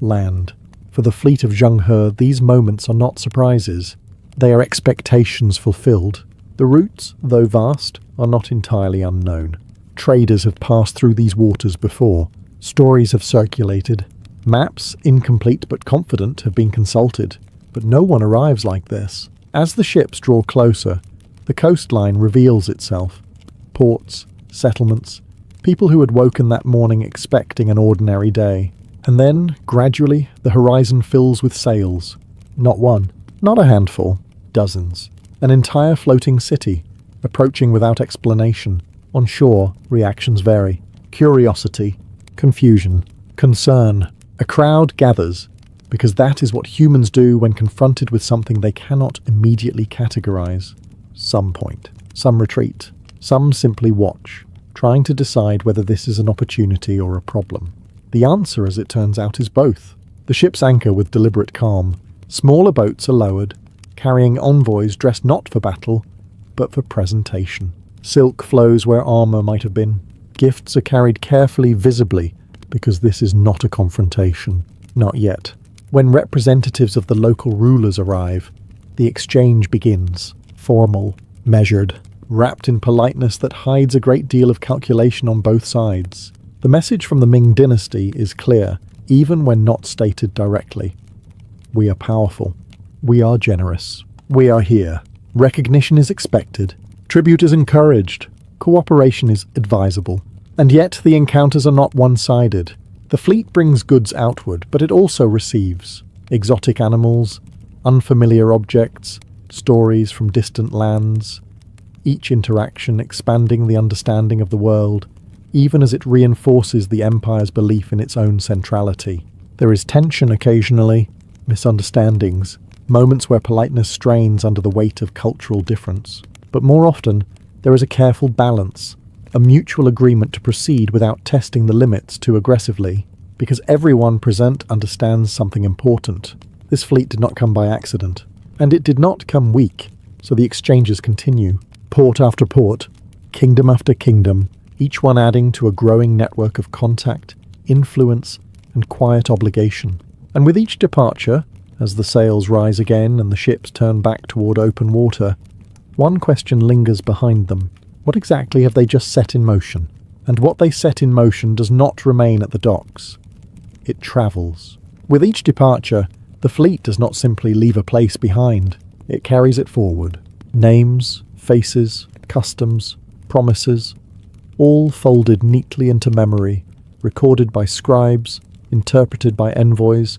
land. For the fleet of Zheng He, these moments are not surprises. They are expectations fulfilled. The routes, though vast, are not entirely unknown. Traders have passed through these waters before. Stories have circulated. Maps, incomplete but confident, have been consulted. But no one arrives like this. As the ships draw closer, the coastline reveals itself. Ports, settlements, people who had woken that morning expecting an ordinary day. And then, gradually, the horizon fills with sails. Not one, not a handful, dozens. An entire floating city, approaching without explanation. On shore, reactions vary. Curiosity, confusion, concern. A crowd gathers, because that is what humans do when confronted with something they cannot immediately categorize. Some point, some retreat, some simply watch, trying to decide whether this is an opportunity or a problem. The answer, as it turns out, is both. The ships anchor with deliberate calm. Smaller boats are lowered, carrying envoys dressed not for battle, but for presentation. Silk flows where armour might have been. Gifts are carried carefully, visibly, because this is not a confrontation. Not yet. When representatives of the local rulers arrive, the exchange begins. Formal, measured, wrapped in politeness that hides a great deal of calculation on both sides. The message from the Ming dynasty is clear, even when not stated directly. We are powerful. We are generous. We are here. Recognition is expected. Tribute is encouraged. Cooperation is advisable. And yet the encounters are not one-sided. The fleet brings goods outward, but it also receives. Exotic animals, unfamiliar objects, stories from distant lands. Each interaction expanding the understanding of the world, even as it reinforces the Empire's belief in its own centrality. There is tension occasionally, misunderstandings, moments where politeness strains under the weight of cultural difference. But more often, there is a careful balance, a mutual agreement to proceed without testing the limits too aggressively, because everyone present understands something important. This fleet did not come by accident, and it did not come weak, so the exchanges continue, port after port, kingdom after kingdom, each one adding to a growing network of contact, influence, and quiet obligation. And with each departure, as the sails rise again and the ships turn back toward open water, one question lingers behind them. What exactly have they just set in motion? And what they set in motion does not remain at the docks. It travels. With each departure, the fleet does not simply leave a place behind. It carries it forward. Names, faces, customs, promises, all folded neatly into memory, recorded by scribes, interpreted by envoys,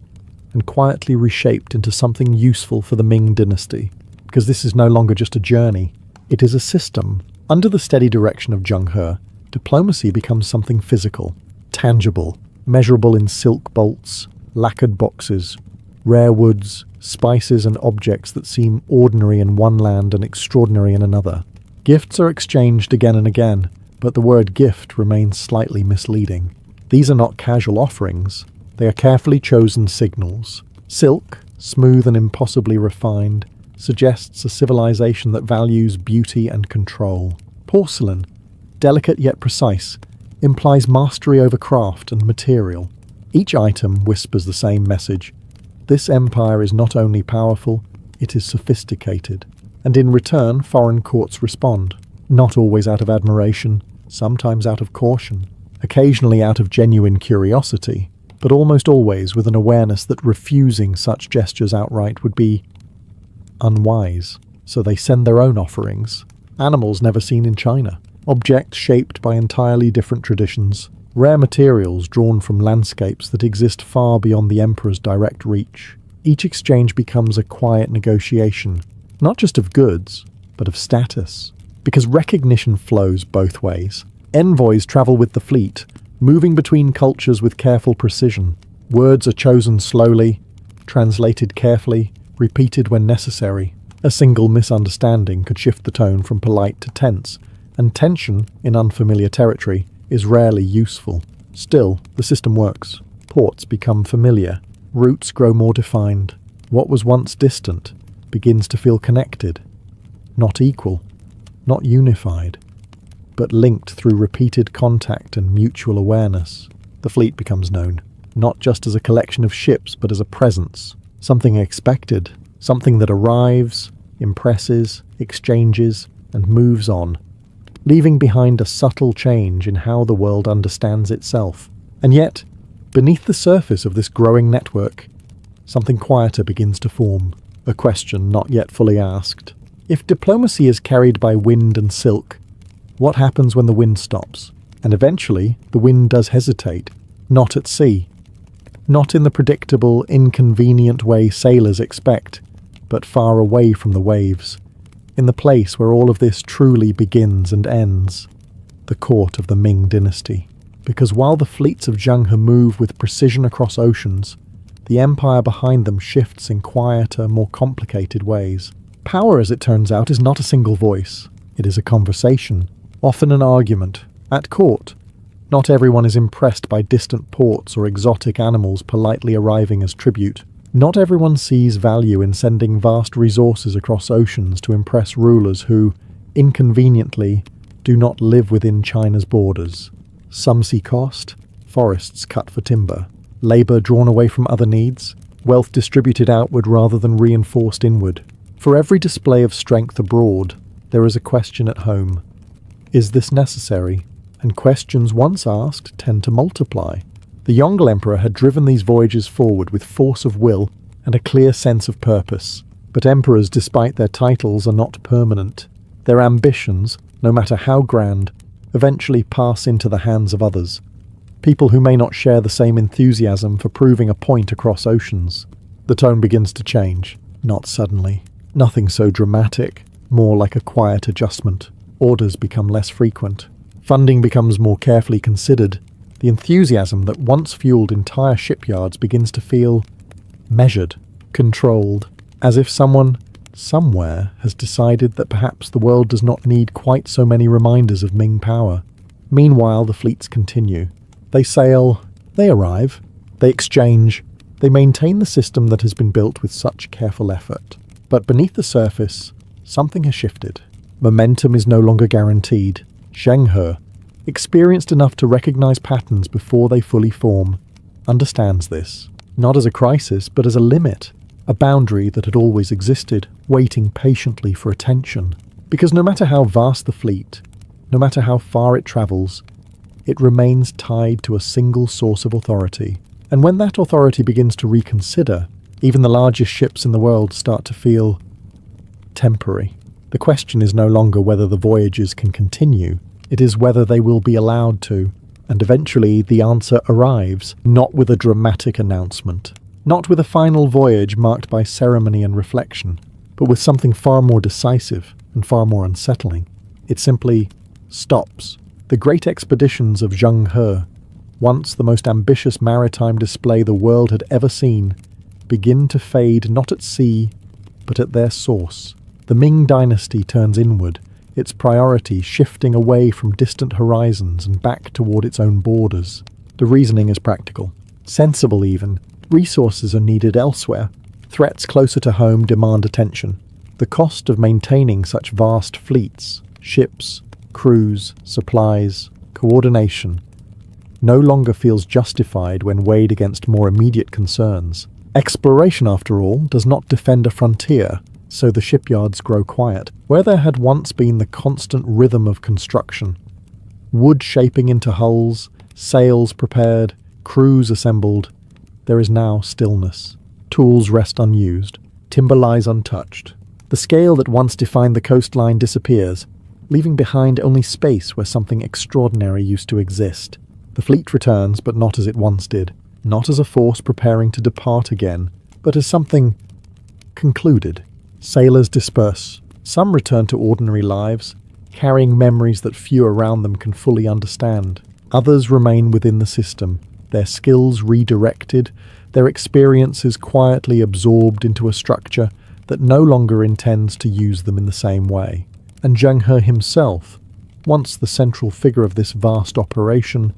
and quietly reshaped into something useful for the Ming dynasty. Because this is no longer just a journey, it is a system. Under the steady direction of Zheng He, diplomacy becomes something physical, tangible, measurable in silk bolts, lacquered boxes, rare woods, spices and objects that seem ordinary in one land and extraordinary in another. Gifts are exchanged again and again, but the word gift remains slightly misleading. These are not casual offerings. They are carefully chosen signals. Silk, smooth and impossibly refined, suggests a civilization that values beauty and control. Porcelain, delicate yet precise, implies mastery over craft and material. Each item whispers the same message. This empire is not only powerful, it is sophisticated. And in return, foreign courts respond. Not always out of admiration, sometimes out of caution, occasionally out of genuine curiosity, but almost always with an awareness that refusing such gestures outright would be unwise. So they send their own offerings. Animals never seen in China. Objects shaped by entirely different traditions. Rare materials drawn from landscapes that exist far beyond the emperor's direct reach. Each exchange becomes a quiet negotiation, not just of goods, but of status. Because recognition flows both ways. Envoys travel with the fleet, moving between cultures with careful precision. Words are chosen slowly, translated carefully, repeated when necessary. A single misunderstanding could shift the tone from polite to tense, and tension in unfamiliar territory is rarely useful. Still, the system works. Ports become familiar. Routes grow more defined. What was once distant begins to feel connected. Not equal, not unified, but linked through repeated contact and mutual awareness. The fleet becomes known, not just as a collection of ships, but as a presence. Something expected, something that arrives, impresses, exchanges, and moves on, leaving behind a subtle change in how the world understands itself. And yet, beneath the surface of this growing network, something quieter begins to form, a question not yet fully asked. If diplomacy is carried by wind and silk, what happens when the wind stops? And eventually, the wind does hesitate, not at sea, not in the predictable, inconvenient way sailors expect, but far away from the waves, in the place where all of this truly begins and ends, the court of the Ming dynasty. Because while the fleets of Zheng He move with precision across oceans, the empire behind them shifts in quieter, more complicated ways. Power, as it turns out, is not a single voice. It is a conversation, often an argument. At court, not everyone is impressed by distant ports or exotic animals politely arriving as tribute. Not everyone sees value in sending vast resources across oceans to impress rulers who, inconveniently, do not live within China's borders. Some see cost, forests cut for timber, labour drawn away from other needs, wealth distributed outward rather than reinforced inward. For every display of strength abroad, there is a question at home. Is this necessary? And questions once asked tend to multiply. The Yongle Emperor had driven these voyages forward with force of will and a clear sense of purpose. But emperors, despite their titles, are not permanent. Their ambitions, no matter how grand, eventually pass into the hands of others. People who may not share the same enthusiasm for proving a point across oceans. The tone begins to change, not suddenly. Nothing so dramatic, more like a quiet adjustment. Orders become less frequent. Funding becomes more carefully considered. The enthusiasm that once fueled entire shipyards begins to feel measured, controlled, as if someone, somewhere, has decided that perhaps the world does not need quite so many reminders of Ming power. Meanwhile, the fleets continue. They sail, they arrive, they exchange, they maintain the system that has been built with such careful effort. But beneath the surface, something has shifted. Momentum is no longer guaranteed. Zheng He, experienced enough to recognize patterns before they fully form, understands this, not as a crisis, but as a limit, a boundary that had always existed, waiting patiently for attention. Because no matter how vast the fleet, no matter how far it travels, it remains tied to a single source of authority. And when that authority begins to reconsider, even the largest ships in the world start to feel temporary. The question is no longer whether the voyages can continue, it is whether they will be allowed to, and eventually the answer arrives, not with a dramatic announcement, not with a final voyage marked by ceremony and reflection, but with something far more decisive and far more unsettling. It simply stops. The great expeditions of Zheng He, once the most ambitious maritime display the world had ever seen, begin to fade not at sea, but at their source. The Ming dynasty turns inward, its priority shifting away from distant horizons and back toward its own borders. The reasoning is practical. sensible even. Resources are needed elsewhere. Threats closer to home demand attention. The cost of maintaining such vast fleets, ships, crews, supplies, coordination, no longer feels justified when weighed against more immediate concerns. Exploration, after all, does not defend a frontier, so the shipyards grow quiet. Where there had once been the constant rhythm of construction, wood shaping into hulls, sails prepared, crews assembled, there is now stillness. Tools rest unused, timber lies untouched. The scale that once defined the coastline disappears, leaving behind only space where something extraordinary used to exist. The fleet returns, but not as it once did. Not as a force preparing to depart again, but as something concluded. Sailors disperse. Some return to ordinary lives, carrying memories that few around them can fully understand. Others remain within the system, their skills redirected, their experiences quietly absorbed into a structure that no longer intends to use them in the same way. And Zheng He himself, once the central figure of this vast operation,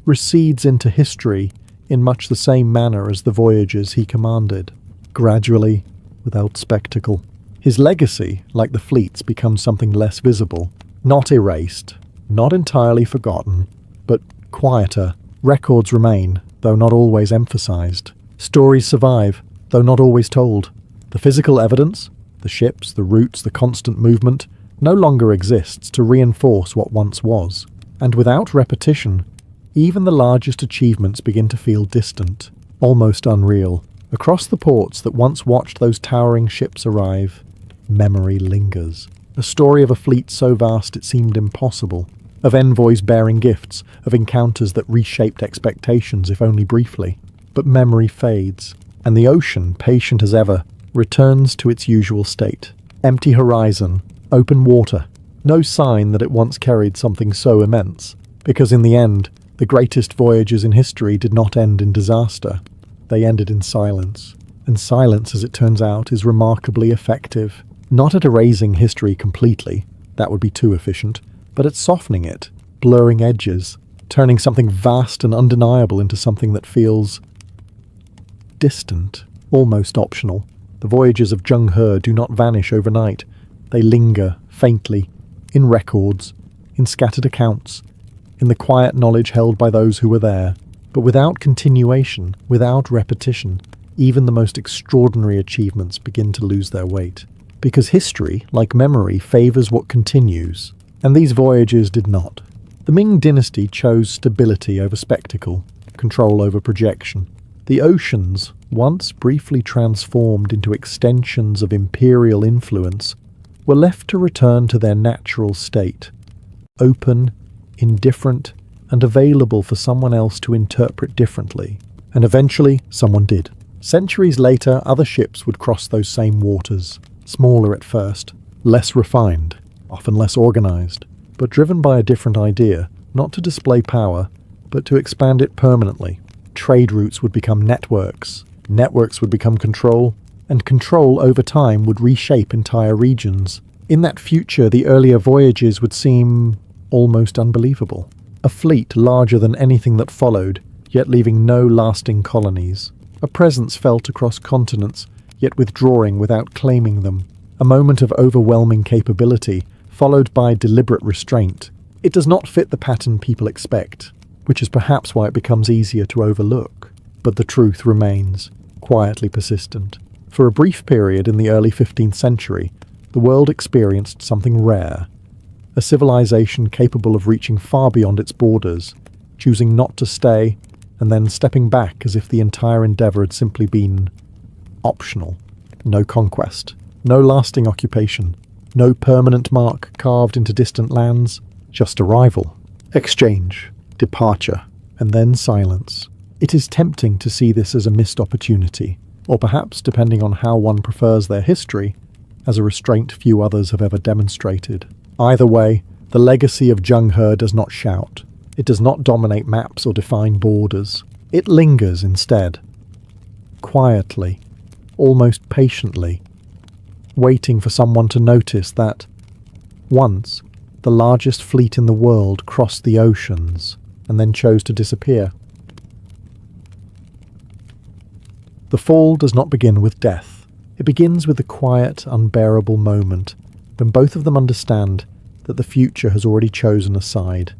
recedes into history in much the same manner as the voyages he commanded, gradually, without spectacle. His legacy, like the fleet's, becomes something less visible, not erased, not entirely forgotten, but quieter. Records remain, though not always emphasized. Stories survive, though not always told. The physical evidence, the ships, the routes, the constant movement, no longer exists to reinforce what once was. And without repetition, even the largest achievements begin to feel distant, almost unreal. Across the ports that once watched those towering ships arrive, memory lingers. A story of a fleet so vast it seemed impossible, of envoys bearing gifts, of encounters that reshaped expectations if only briefly. But memory fades, and the ocean, patient as ever, returns to its usual state. Empty horizon, open water, no sign that it once carried something so immense, because in the end, the greatest voyages in history did not end in disaster. They ended in silence. And silence, as it turns out, is remarkably effective. Not at erasing history completely, that would be too efficient, but at softening it, blurring edges, turning something vast and undeniable into something that feels distant, almost optional. The voyages of Zheng He do not vanish overnight. They linger, faintly, in records, in scattered accounts, in the quiet knowledge held by those who were there. But without continuation, without repetition, even the most extraordinary achievements begin to lose their weight. Because history, like memory, favours what continues, and these voyages did not. The Ming dynasty chose stability over spectacle, control over projection. The oceans, once briefly transformed into extensions of imperial influence, were left to return to their natural state, open, indifferent, and available for someone else to interpret differently. And eventually, someone did. Centuries later, other ships would cross those same waters, smaller at first, less refined, often less organized, but driven by a different idea, not to display power, but to expand it permanently. Trade routes would become networks, networks would become control, and control over time would reshape entire regions. In that future, the earlier voyages would seem almost unbelievable. A fleet larger than anything that followed, yet leaving no lasting colonies. A presence felt across continents, yet withdrawing without claiming them. A moment of overwhelming capability, followed by deliberate restraint. It does not fit the pattern people expect, which is perhaps why it becomes easier to overlook. But the truth remains, quietly persistent. For a brief period in the early 15th century, the world experienced something rare. A civilization capable of reaching far beyond its borders, choosing not to stay, and then stepping back as if the entire endeavour had simply been optional. No conquest, no lasting occupation, no permanent mark carved into distant lands, just arrival, exchange, departure, and then silence. It is tempting to see this as a missed opportunity, or perhaps, depending on how one prefers their history, as a restraint few others have ever demonstrated. Either way, the legacy of Zheng He does not shout. It does not dominate maps or define borders. It lingers instead, quietly, almost patiently, waiting for someone to notice that, once, the largest fleet in the world crossed the oceans and then chose to disappear. The fall does not begin with death. It begins with the quiet, unbearable moment when both of them understand that the future has already chosen a side,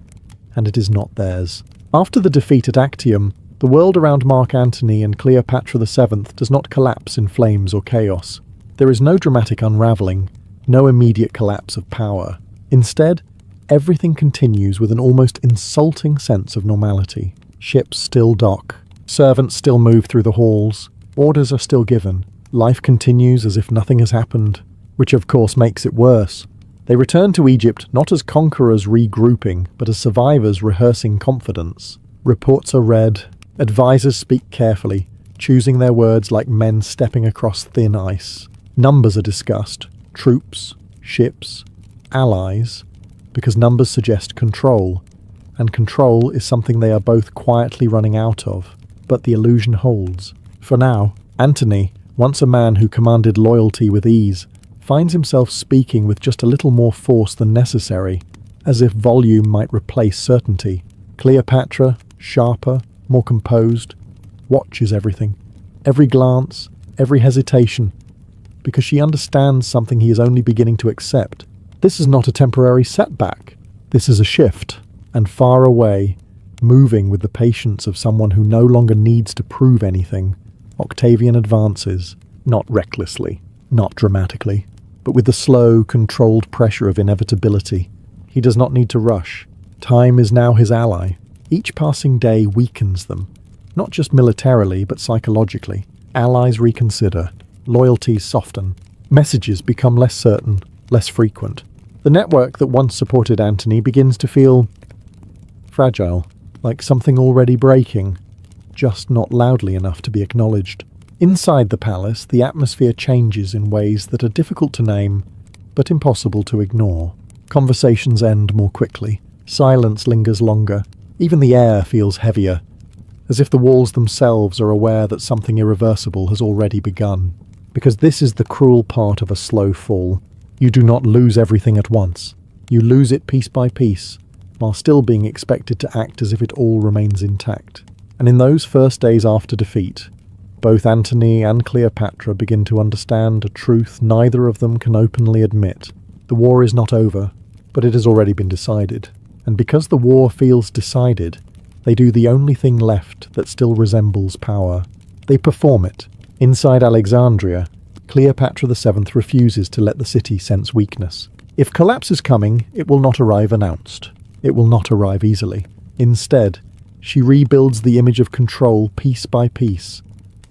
and it is not theirs. After the defeat at Actium, the world around Mark Antony and Cleopatra VII does not collapse in flames or chaos. There is no dramatic unravelling, no immediate collapse of power. Instead, everything continues with an almost insulting sense of normality. Ships still dock, servants still move through the halls, orders are still given, life continues as if nothing has happened, which of course makes it worse. They return to Egypt not as conquerors regrouping, but as survivors rehearsing confidence. Reports are read, advisors speak carefully, choosing their words like men stepping across thin ice. Numbers are discussed, troops, ships, allies, because numbers suggest control, and control is something they are both quietly running out of, but the illusion holds. For now, Antony, once a man who commanded loyalty with ease, finds himself speaking with just a little more force than necessary, as if volume might replace certainty. Cleopatra, sharper, more composed, watches everything, every glance, every hesitation, because she understands something he is only beginning to accept. This is not a temporary setback. This is a shift, and far away, moving with the patience of someone who no longer needs to prove anything. Octavian advances, not recklessly, not dramatically, but with the slow, controlled pressure of inevitability. He does not need to rush. Time is now his ally. Each passing day weakens them, not just militarily, but psychologically. Allies reconsider. Loyalties soften. Messages become less certain, less frequent. The network that once supported Antony begins to feel fragile, like something already breaking, just not loudly enough to be acknowledged. Inside the palace, the atmosphere changes in ways that are difficult to name, but impossible to ignore. Conversations end more quickly. Silence lingers longer. Even the air feels heavier, as if the walls themselves are aware that something irreversible has already begun. Because this is the cruel part of a slow fall. You do not lose everything at once. You lose it piece by piece, while still being expected to act as if it all remains intact. And in those first days after defeat, both Antony and Cleopatra begin to understand a truth neither of them can openly admit. The war is not over, but it has already been decided. And because the war feels decided, they do the only thing left that still resembles power. They perform it. Inside Alexandria, Cleopatra VII refuses to let the city sense weakness. If collapse is coming, it will not arrive announced. It will not arrive easily. Instead, she rebuilds the image of control piece by piece,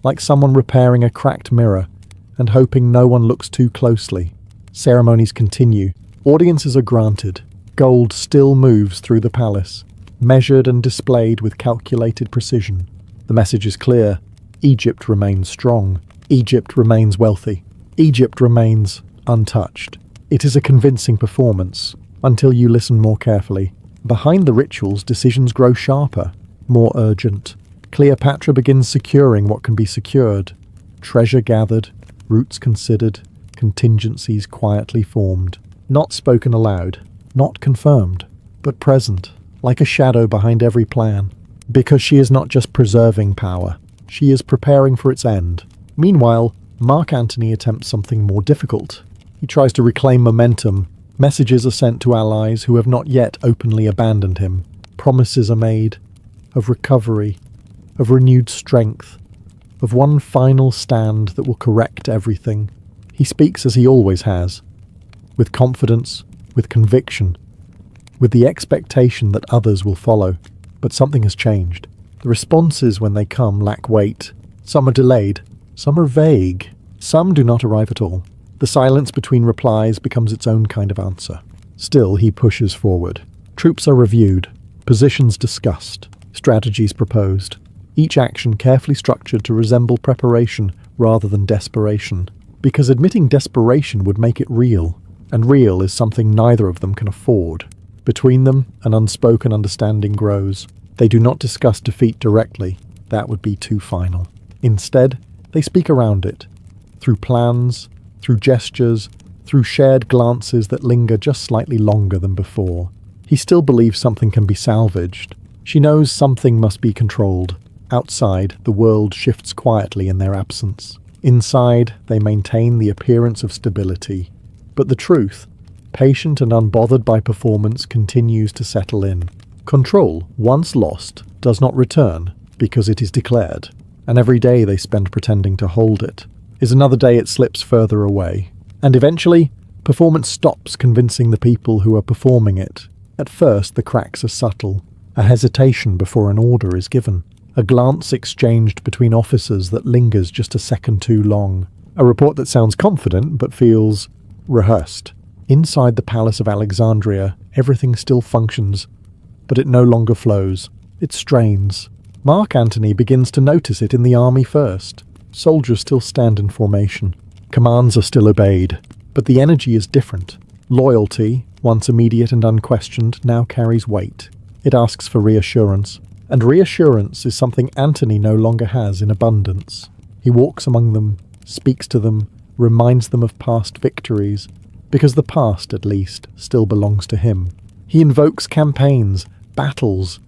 like someone repairing a cracked mirror and hoping no one looks too closely. Ceremonies continue. Audiences are granted. Gold still moves through the palace, measured and displayed with calculated precision. The message is clear. Egypt remains strong. Egypt remains wealthy. Egypt remains untouched. It is a convincing performance, until you listen more carefully. Behind the rituals, decisions grow sharper, more urgent. Cleopatra begins securing what can be secured. Treasure gathered, routes considered, contingencies quietly formed. Not spoken aloud, not confirmed, but present, like a shadow behind every plan. Because she is not just preserving power, she is preparing for its end. Meanwhile, Mark Antony attempts something more difficult. He tries to reclaim momentum. Messages are sent to allies who have not yet openly abandoned him. Promises are made of recovery, of renewed strength, of one final stand that will correct everything. He speaks as he always has, with confidence, with conviction, with the expectation that others will follow. But something has changed. The responses when they come lack weight. Some are delayed, some are vague, some do not arrive at all. The silence between replies becomes its own kind of answer. Still, he pushes forward. Troops are reviewed, positions discussed, strategies proposed, each action carefully structured to resemble preparation rather than desperation. Because admitting desperation would make it real, and real is something neither of them can afford. Between them, an unspoken understanding grows. They do not discuss defeat directly. That would be too final. Instead, they speak around it, through plans, through gestures, through shared glances that linger just slightly longer than before. He still believes something can be salvaged. She knows something must be controlled, Outside, the world shifts quietly in their absence. Inside, they maintain the appearance of stability. But the truth, patient and unbothered by performance, continues to settle in. Control, once lost, does not return because it is declared, and every day they spend pretending to hold it is another day it slips further away. And eventually, performance stops convincing the people who are performing it. At first, the cracks are subtle, a hesitation before an order is given, a glance exchanged between officers that lingers just a second too long, a report that sounds confident but feels rehearsed. Inside the Palace of Alexandria, everything still functions, but it no longer flows. It strains. Mark Antony begins to notice it in the army first. Soldiers still stand in formation. Commands are still obeyed, but the energy is different. Loyalty, once immediate and unquestioned, now carries weight. It asks for reassurance, and reassurance is something Antony no longer has in abundance. He walks among them, speaks to them, reminds them of past victories, because the past, at least, still belongs to him. He invokes campaigns, battles,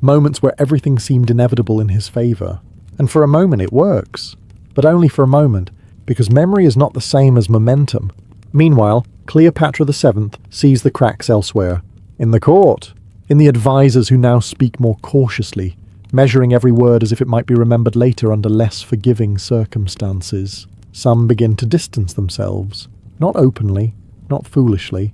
moments where everything seemed inevitable in his favour. And for a moment it works. But only for a moment, because memory is not the same as momentum. Meanwhile, Cleopatra VII sees the cracks elsewhere. In the court. In the advisors who now speak more cautiously, measuring every word as if it might be remembered later under less forgiving circumstances. Some begin to distance themselves. Not openly, not foolishly,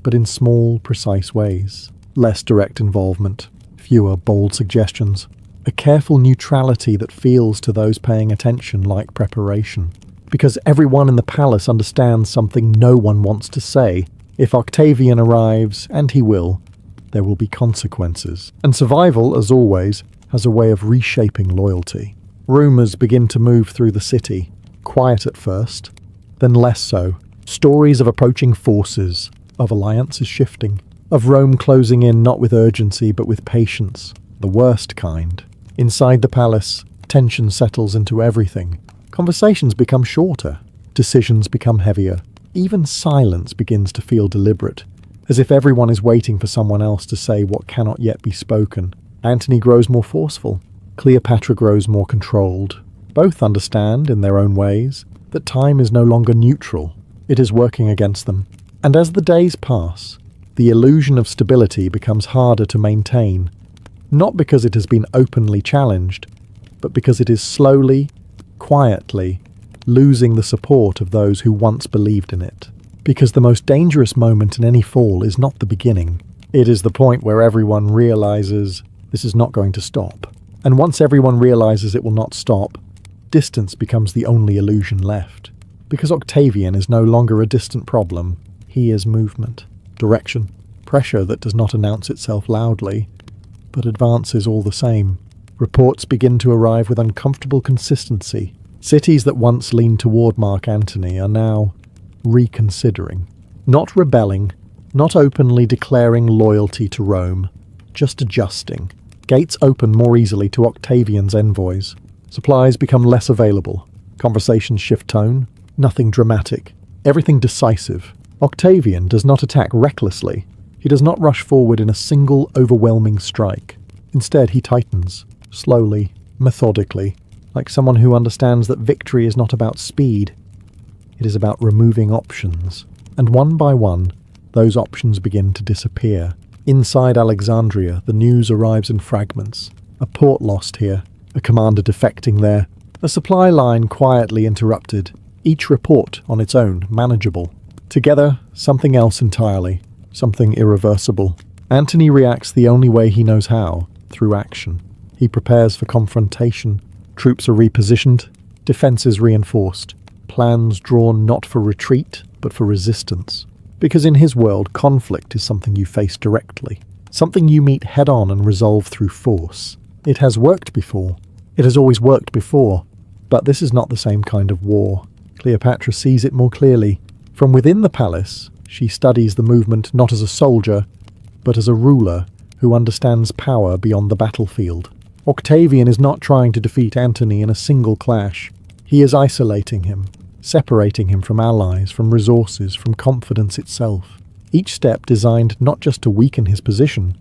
but in small, precise ways. Less direct involvement. Fewer bold suggestions. A careful neutrality that feels to those paying attention like preparation. Because everyone in the palace understands something no one wants to say. If Octavian arrives, and he will be consequences. And survival, as always, has a way of reshaping loyalty. Rumours begin to move through the city. Quiet at first, then less so. Stories of approaching forces, of alliances shifting, of Rome closing in not with urgency but with patience, the worst kind. Inside the palace, tension settles into everything. Conversations become shorter, decisions become heavier. Even silence begins to feel deliberate, as if everyone is waiting for someone else to say what cannot yet be spoken. Antony grows more forceful. Cleopatra grows more controlled. Both understand, in their own ways, that time is no longer neutral. It is working against them. And as the days pass, the illusion of stability becomes harder to maintain, not because it has been openly challenged, but because it is slowly, quietly, losing the support of those who once believed in it. Because the most dangerous moment in any fall is not the beginning. It is the point where everyone realizes this is not going to stop. And once everyone realizes it will not stop, distance becomes the only illusion left. Because Octavian is no longer a distant problem, he is movement, direction, pressure that does not announce itself loudly, but advances all the same. Reports begin to arrive with uncomfortable consistency. Cities that once leaned toward Mark Antony are now reconsidering. Not rebelling, not openly declaring loyalty to Rome, just adjusting. Gates open more easily to Octavian's envoys. Supplies become less available. Conversations shift tone. Nothing dramatic. Everything decisive. Octavian does not attack recklessly. He does not rush forward in a single overwhelming strike. Instead, he tightens, slowly, methodically, like someone who understands that victory is not about speed. It is about removing options. And one by one, those options begin to disappear. Inside Alexandria, the news arrives in fragments. A port lost here, a commander defecting there, a supply line quietly interrupted, each report on its own manageable. Together, something else entirely. Something irreversible. Antony reacts the only way he knows how, through action. He prepares for confrontation. Troops are repositioned. Defenses reinforced. Plans drawn not for retreat, but for resistance. Because in his world, conflict is something you face directly. Something you meet head-on and resolve through force. It has worked before. It has always worked before. But this is not the same kind of war. Cleopatra sees it more clearly. From within the palace, she studies the movement not as a soldier, but as a ruler who understands power beyond the battlefield. Octavian is not trying to defeat Antony in a single clash. He is isolating him, separating him from allies, from resources, from confidence itself. Each step designed not just to weaken his position,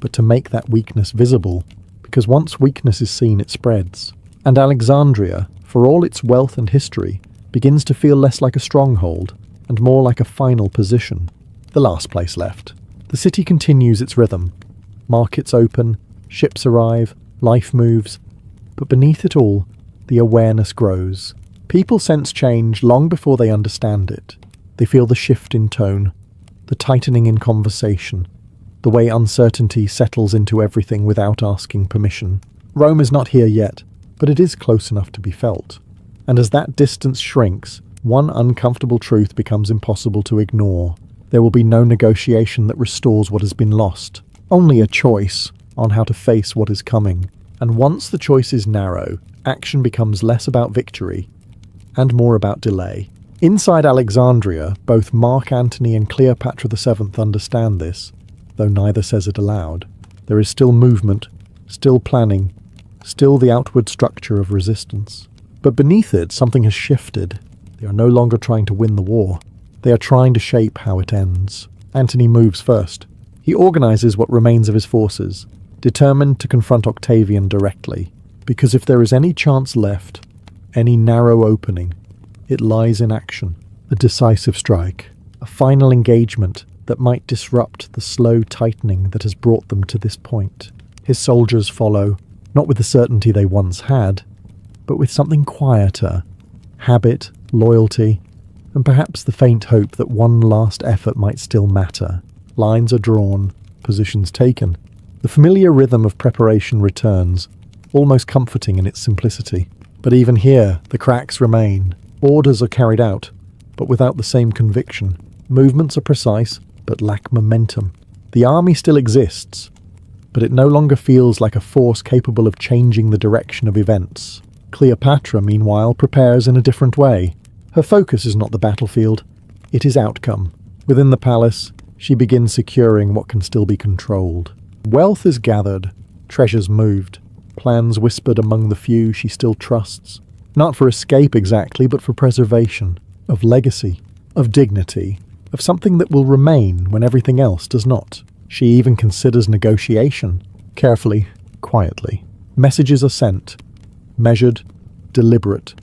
but to make that weakness visible, because once weakness is seen, it spreads. And Alexandria, for all its wealth and history, begins to feel less like a stronghold and more like a final position, the last place left. The city continues its rhythm. Markets open, ships arrive, life moves, but beneath it all, the awareness grows. People sense change long before they understand it. They feel the shift in tone, the tightening in conversation, the way uncertainty settles into everything without asking permission. Rome is not here yet, but it is close enough to be felt. And as that distance shrinks, one uncomfortable truth becomes impossible to ignore. There will be no negotiation that restores what has been lost, only a choice on how to face what is coming. And once the choice is narrow, action becomes less about victory and more about delay. Inside Alexandria, both Mark Antony and Cleopatra VII understand this, though neither says it aloud. There is still movement, still planning, still the outward structure of resistance. But beneath it, something has shifted. They are no longer trying to win the war. They are trying to shape how it ends. Antony moves first. He organizes what remains of his forces, determined to confront Octavian directly, because if there is any chance left, any narrow opening, it lies in action. A decisive strike, a final engagement that might disrupt the slow tightening that has brought them to this point. His soldiers follow, not with the certainty they once had, but with something quieter, habit, loyalty, and perhaps the faint hope that one last effort might still matter. Lines are drawn, positions taken. The familiar rhythm of preparation returns, almost comforting in its simplicity. But even here, the cracks remain. Orders are carried out, but without the same conviction. Movements are precise, but lack momentum. The army still exists, but it no longer feels like a force capable of changing the direction of events. Cleopatra, meanwhile, prepares in a different way. Her focus is not the battlefield, it is outcome. Within the palace, she begins securing what can still be controlled. Wealth is gathered, treasures moved, plans whispered among the few she still trusts. Not for escape exactly, but for preservation, of legacy, of dignity, of something that will remain when everything else does not. She even considers negotiation, carefully, quietly. Messages are sent, measured, deliberate,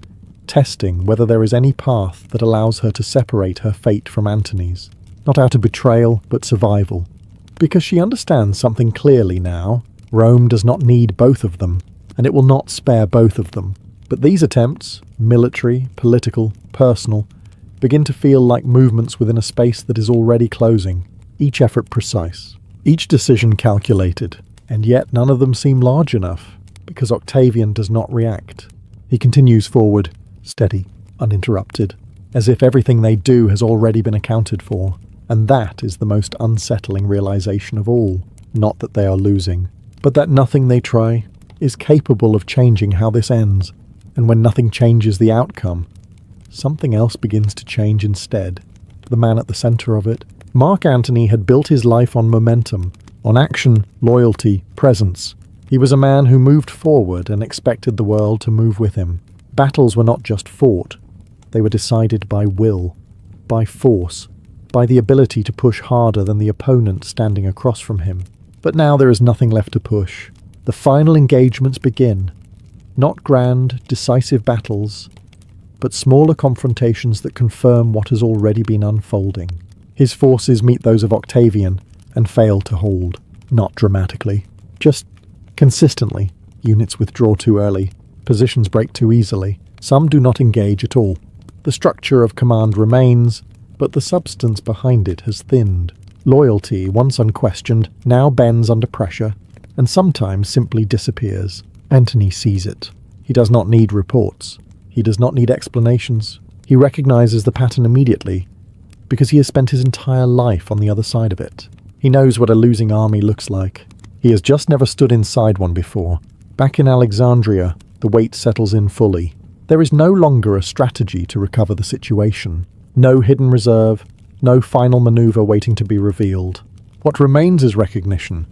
testing whether there is any path that allows her to separate her fate from Antony's. Not out of betrayal, but survival. Because she understands something clearly now. Rome does not need both of them, and it will not spare both of them. But these attempts, military, political, personal, begin to feel like movements within a space that is already closing, each effort precise, each decision calculated, and yet none of them seem large enough, because Octavian does not react. He continues forward, steady, uninterrupted, as if everything they do has already been accounted for, and that is the most unsettling realization of all. Not that they are losing, but that nothing they try is capable of changing how this ends. And when nothing changes the outcome, something else begins to change instead. The man at the center of it. Mark Antony had built his life on momentum, on action, loyalty, presence. He was a man who moved forward and expected the world to move with him. Battles were not just fought. They were decided by will, by force, by the ability to push harder than the opponent standing across from him. But now there is nothing left to push. The final engagements begin. Not grand, decisive battles, but smaller confrontations that confirm what has already been unfolding. His forces meet those of Octavian and fail to hold. Not dramatically, just consistently. Units withdraw too early, positions break too easily, some do not engage at all. The structure of command remains, but the substance behind it has thinned. Loyalty, once unquestioned, now bends under pressure, and sometimes simply disappears. Antony sees it. He does not need reports. He does not need explanations. He recognizes the pattern immediately, because he has spent his entire life on the other side of it. He knows what a losing army looks like. He has just never stood inside one before. Back in Alexandria, the weight settles in fully. There is no longer a strategy to recover the situation. No hidden reserve, no final maneuver waiting to be revealed. What remains is recognition,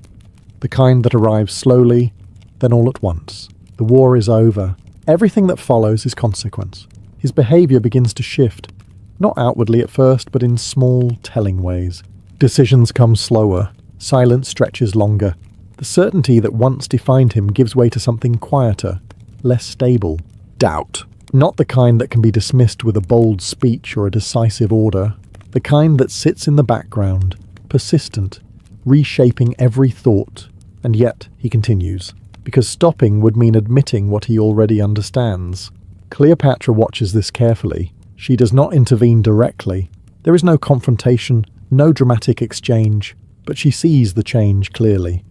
the kind that arrives slowly, then all at once. The war is over. Everything that follows is consequence. His behavior begins to shift, not outwardly at first, but in small, telling ways. Decisions come slower. Silence stretches longer. The certainty that once defined him gives way to something quieter, less stable. Doubt. Not the kind that can be dismissed with a bold speech or a decisive order. The kind that sits in the background, persistent, reshaping every thought. And yet, he continues, because stopping would mean admitting what he already understands. Cleopatra watches this carefully. She does not intervene directly. There is no confrontation, no dramatic exchange, but she sees the change clearly.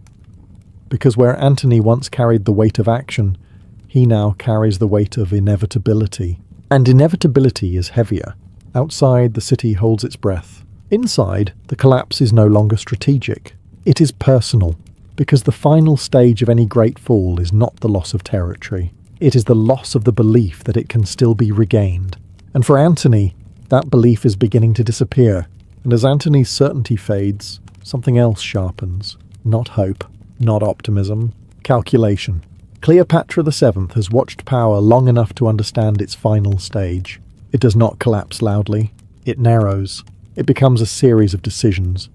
Because where Antony once carried the weight of action, he now carries the weight of inevitability. And inevitability is heavier. Outside, the city holds its breath. Inside, the collapse is no longer strategic. It is personal, because the final stage of any great fall is not the loss of territory. It is the loss of the belief that it can still be regained. And for Antony, that belief is beginning to disappear. And as Antony's certainty fades, something else sharpens. Not hope, not optimism, calculation. Cleopatra VII has watched power long enough to understand its final stage. It does not collapse loudly. It narrows. It becomes a series of decisions,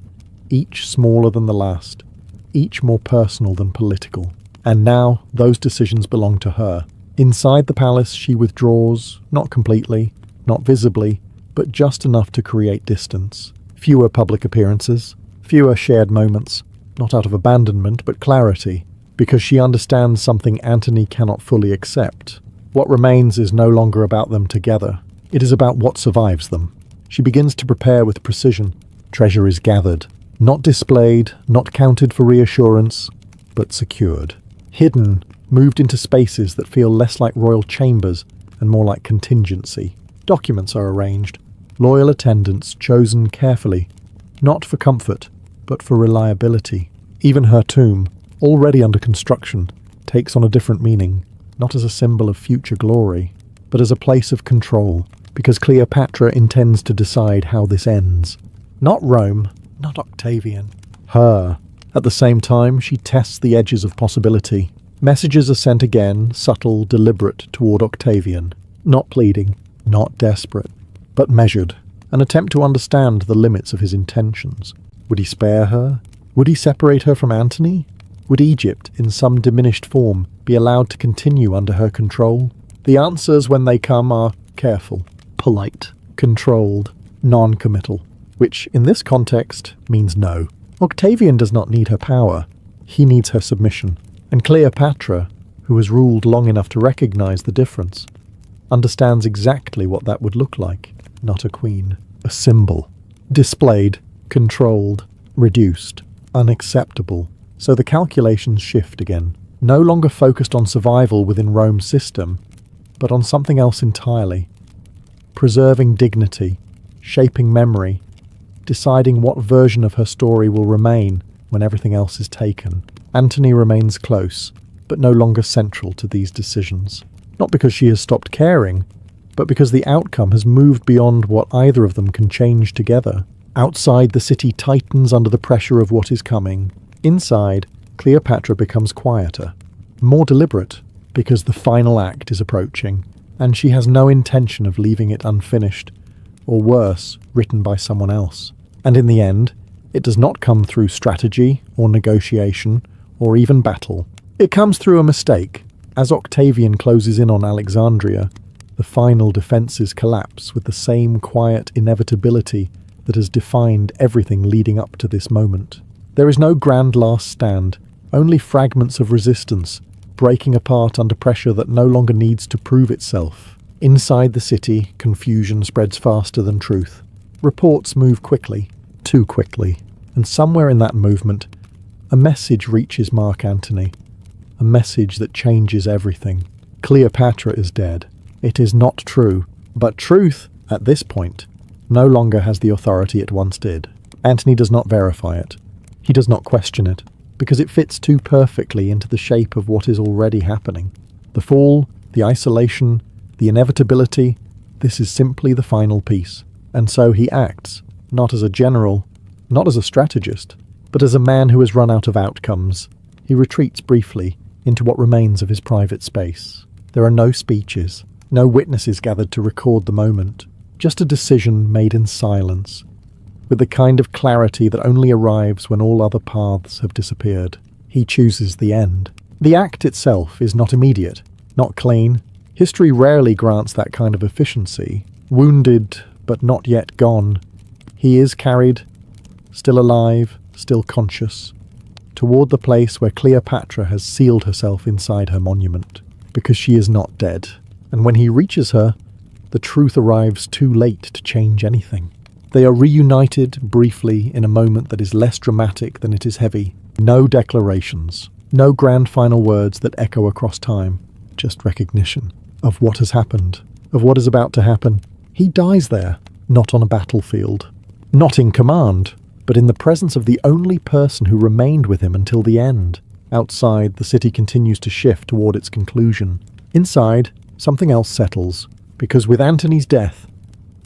each smaller than the last, each more personal than political. And now those decisions belong to her. Inside the palace, she withdraws, not completely, not visibly, but just enough to create distance. Fewer public appearances, fewer shared moments, not out of abandonment, but clarity, because she understands something Antony cannot fully accept. What remains is no longer about them together. It is about what survives them. She begins to prepare with precision. Treasure is gathered, not displayed, not counted for reassurance, but secured. Hidden, moved into spaces that feel less like royal chambers and more like contingency. Documents are arranged, loyal attendants chosen carefully, not for comfort, but for reliability. Even her tomb, already under construction, takes on a different meaning, not as a symbol of future glory, but as a place of control, because Cleopatra intends to decide how this ends. Not Rome, not Octavian. Her. At the same time, she tests the edges of possibility. Messages are sent again, subtle, deliberate, toward Octavian. Not pleading, not desperate, but measured. An attempt to understand the limits of his intentions. Would he spare her? Would he separate her from Antony? Would Egypt, in some diminished form, be allowed to continue under her control? The answers, when they come, are careful, polite, controlled, non-committal, which, in this context, means no. Octavian does not need her power. He needs her submission. And Cleopatra, who has ruled long enough to recognize the difference, understands exactly what that would look like. Not a queen, a symbol. Displayed, controlled, reduced, unacceptable. So the calculations shift again. No longer focused on survival within Rome's system, but on something else entirely. Preserving dignity, shaping memory, deciding what version of her story will remain when everything else is taken. Antony remains close, but no longer central to these decisions. Not because she has stopped caring, but because the outcome has moved beyond what either of them can change together. Outside, the city tightens under the pressure of what is coming. Inside, Cleopatra becomes quieter, more deliberate, because the final act is approaching, and she has no intention of leaving it unfinished, or worse, written by someone else. And in the end, it does not come through strategy or negotiation or even battle. It comes through a mistake. As Octavian closes in on Alexandria, the final defences collapse with the same quiet inevitability that has defined everything leading up to this moment. There is no grand last stand, only fragments of resistance, breaking apart under pressure that no longer needs to prove itself. Inside the city, confusion spreads faster than truth. Reports move quickly, too quickly, and somewhere in that movement, a message reaches Mark Antony. A message that changes everything. Cleopatra is dead. It is not true, but truth, at this point, no longer has the authority it once did. Antony does not verify it. He does not question it, because it fits too perfectly into the shape of what is already happening. The fall, the isolation, the inevitability, this is simply the final piece. And so he acts, not as a general, not as a strategist, but as a man who has run out of outcomes. He retreats briefly into what remains of his private space. There are no speeches, no witnesses gathered to record the moment, just a decision made in silence, with the kind of clarity that only arrives when all other paths have disappeared. He chooses the end. The act itself is not immediate, not clean. History rarely grants that kind of efficiency. Wounded, but not yet gone, he is carried, still alive, still conscious, toward the place where Cleopatra has sealed herself inside her monument, because she is not dead. And when he reaches her, the truth arrives too late to change anything. They are reunited briefly in a moment that is less dramatic than it is heavy. No declarations, no grand final words that echo across time, just recognition of what has happened, of what is about to happen. He dies there, not on a battlefield, not in command, but in the presence of the only person who remained with him until the end. Outside, the city continues to shift toward its conclusion. Inside, something else settles, because with Antony's death,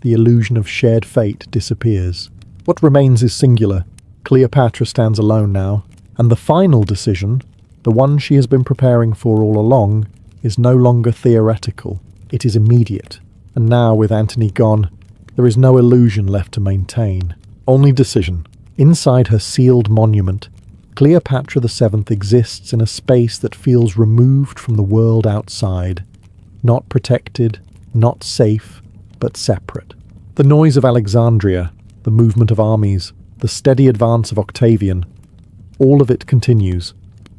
the illusion of shared fate disappears. What remains is singular. Cleopatra stands alone now, and the final decision, the one she has been preparing for all along, is no longer theoretical. It is immediate. And now, with Antony gone, there is no illusion left to maintain. Only decision. Inside her sealed monument, Cleopatra VII exists in a space that feels removed from the world outside. Not protected, not safe, but separate. The noise of Alexandria, the movement of armies, the steady advance of Octavian, all of it continues,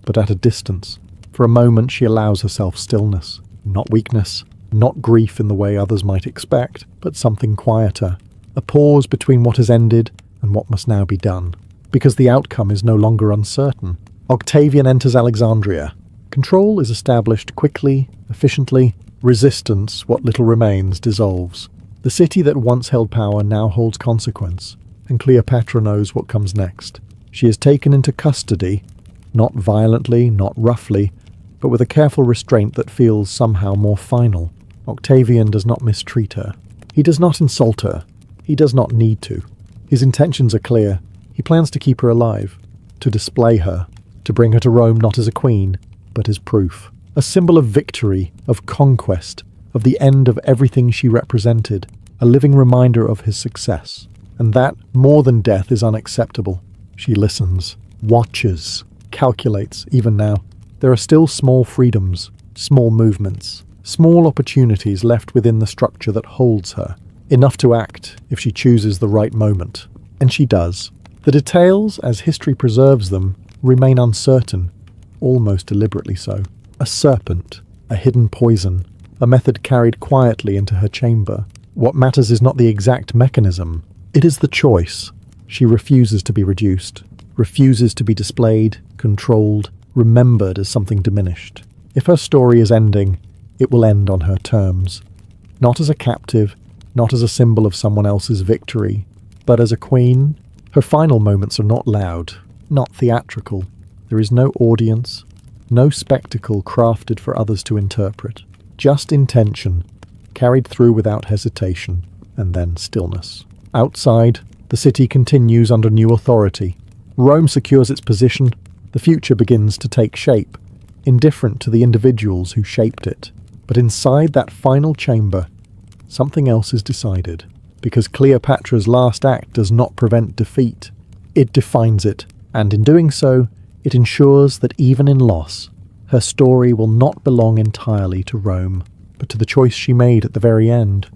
but at a distance. For a moment she allows herself stillness. Not weakness, not grief in the way others might expect, but something quieter. A pause between what has ended and what must now be done. Because the outcome is no longer uncertain. Octavian enters Alexandria. Control is established quickly, efficiently. Resistance, what little remains, dissolves. The city that once held power now holds consequence, and Cleopatra knows what comes next. She is taken into custody, not violently, not roughly, but with a careful restraint that feels somehow more final. Octavian does not mistreat her. He does not insult her. He does not need to. His intentions are clear. He plans to keep her alive, to display her, to bring her to Rome not as a queen, but as proof. A symbol of victory, of conquest, of the end of everything she represented, a living reminder of his success. And that, more than death, is unacceptable. She listens, watches, calculates, even now. There are still small freedoms, small movements, small opportunities left within the structure that holds her. Enough to act if she chooses the right moment. And she does. The details, as history preserves them, remain uncertain, almost deliberately so. A serpent, a hidden poison, a method carried quietly into her chamber. What matters is not the exact mechanism, it is the choice. She refuses to be reduced, refuses to be displayed, controlled, remembered as something diminished. If her story is ending, it will end on her terms. Not as a captive, not as a symbol of someone else's victory, but as a queen. Her final moments are not loud, not theatrical. There is no audience, no spectacle crafted for others to interpret. Just intention, carried through without hesitation, and then stillness. Outside, the city continues under new authority. Rome secures its position. The future begins to take shape, indifferent to the individuals who shaped it. But inside that final chamber, something else is decided. Because Cleopatra's last act does not prevent defeat. It defines it, and in doing so, it ensures that even in loss, her story will not belong entirely to Rome, but to the choice she made at the very end.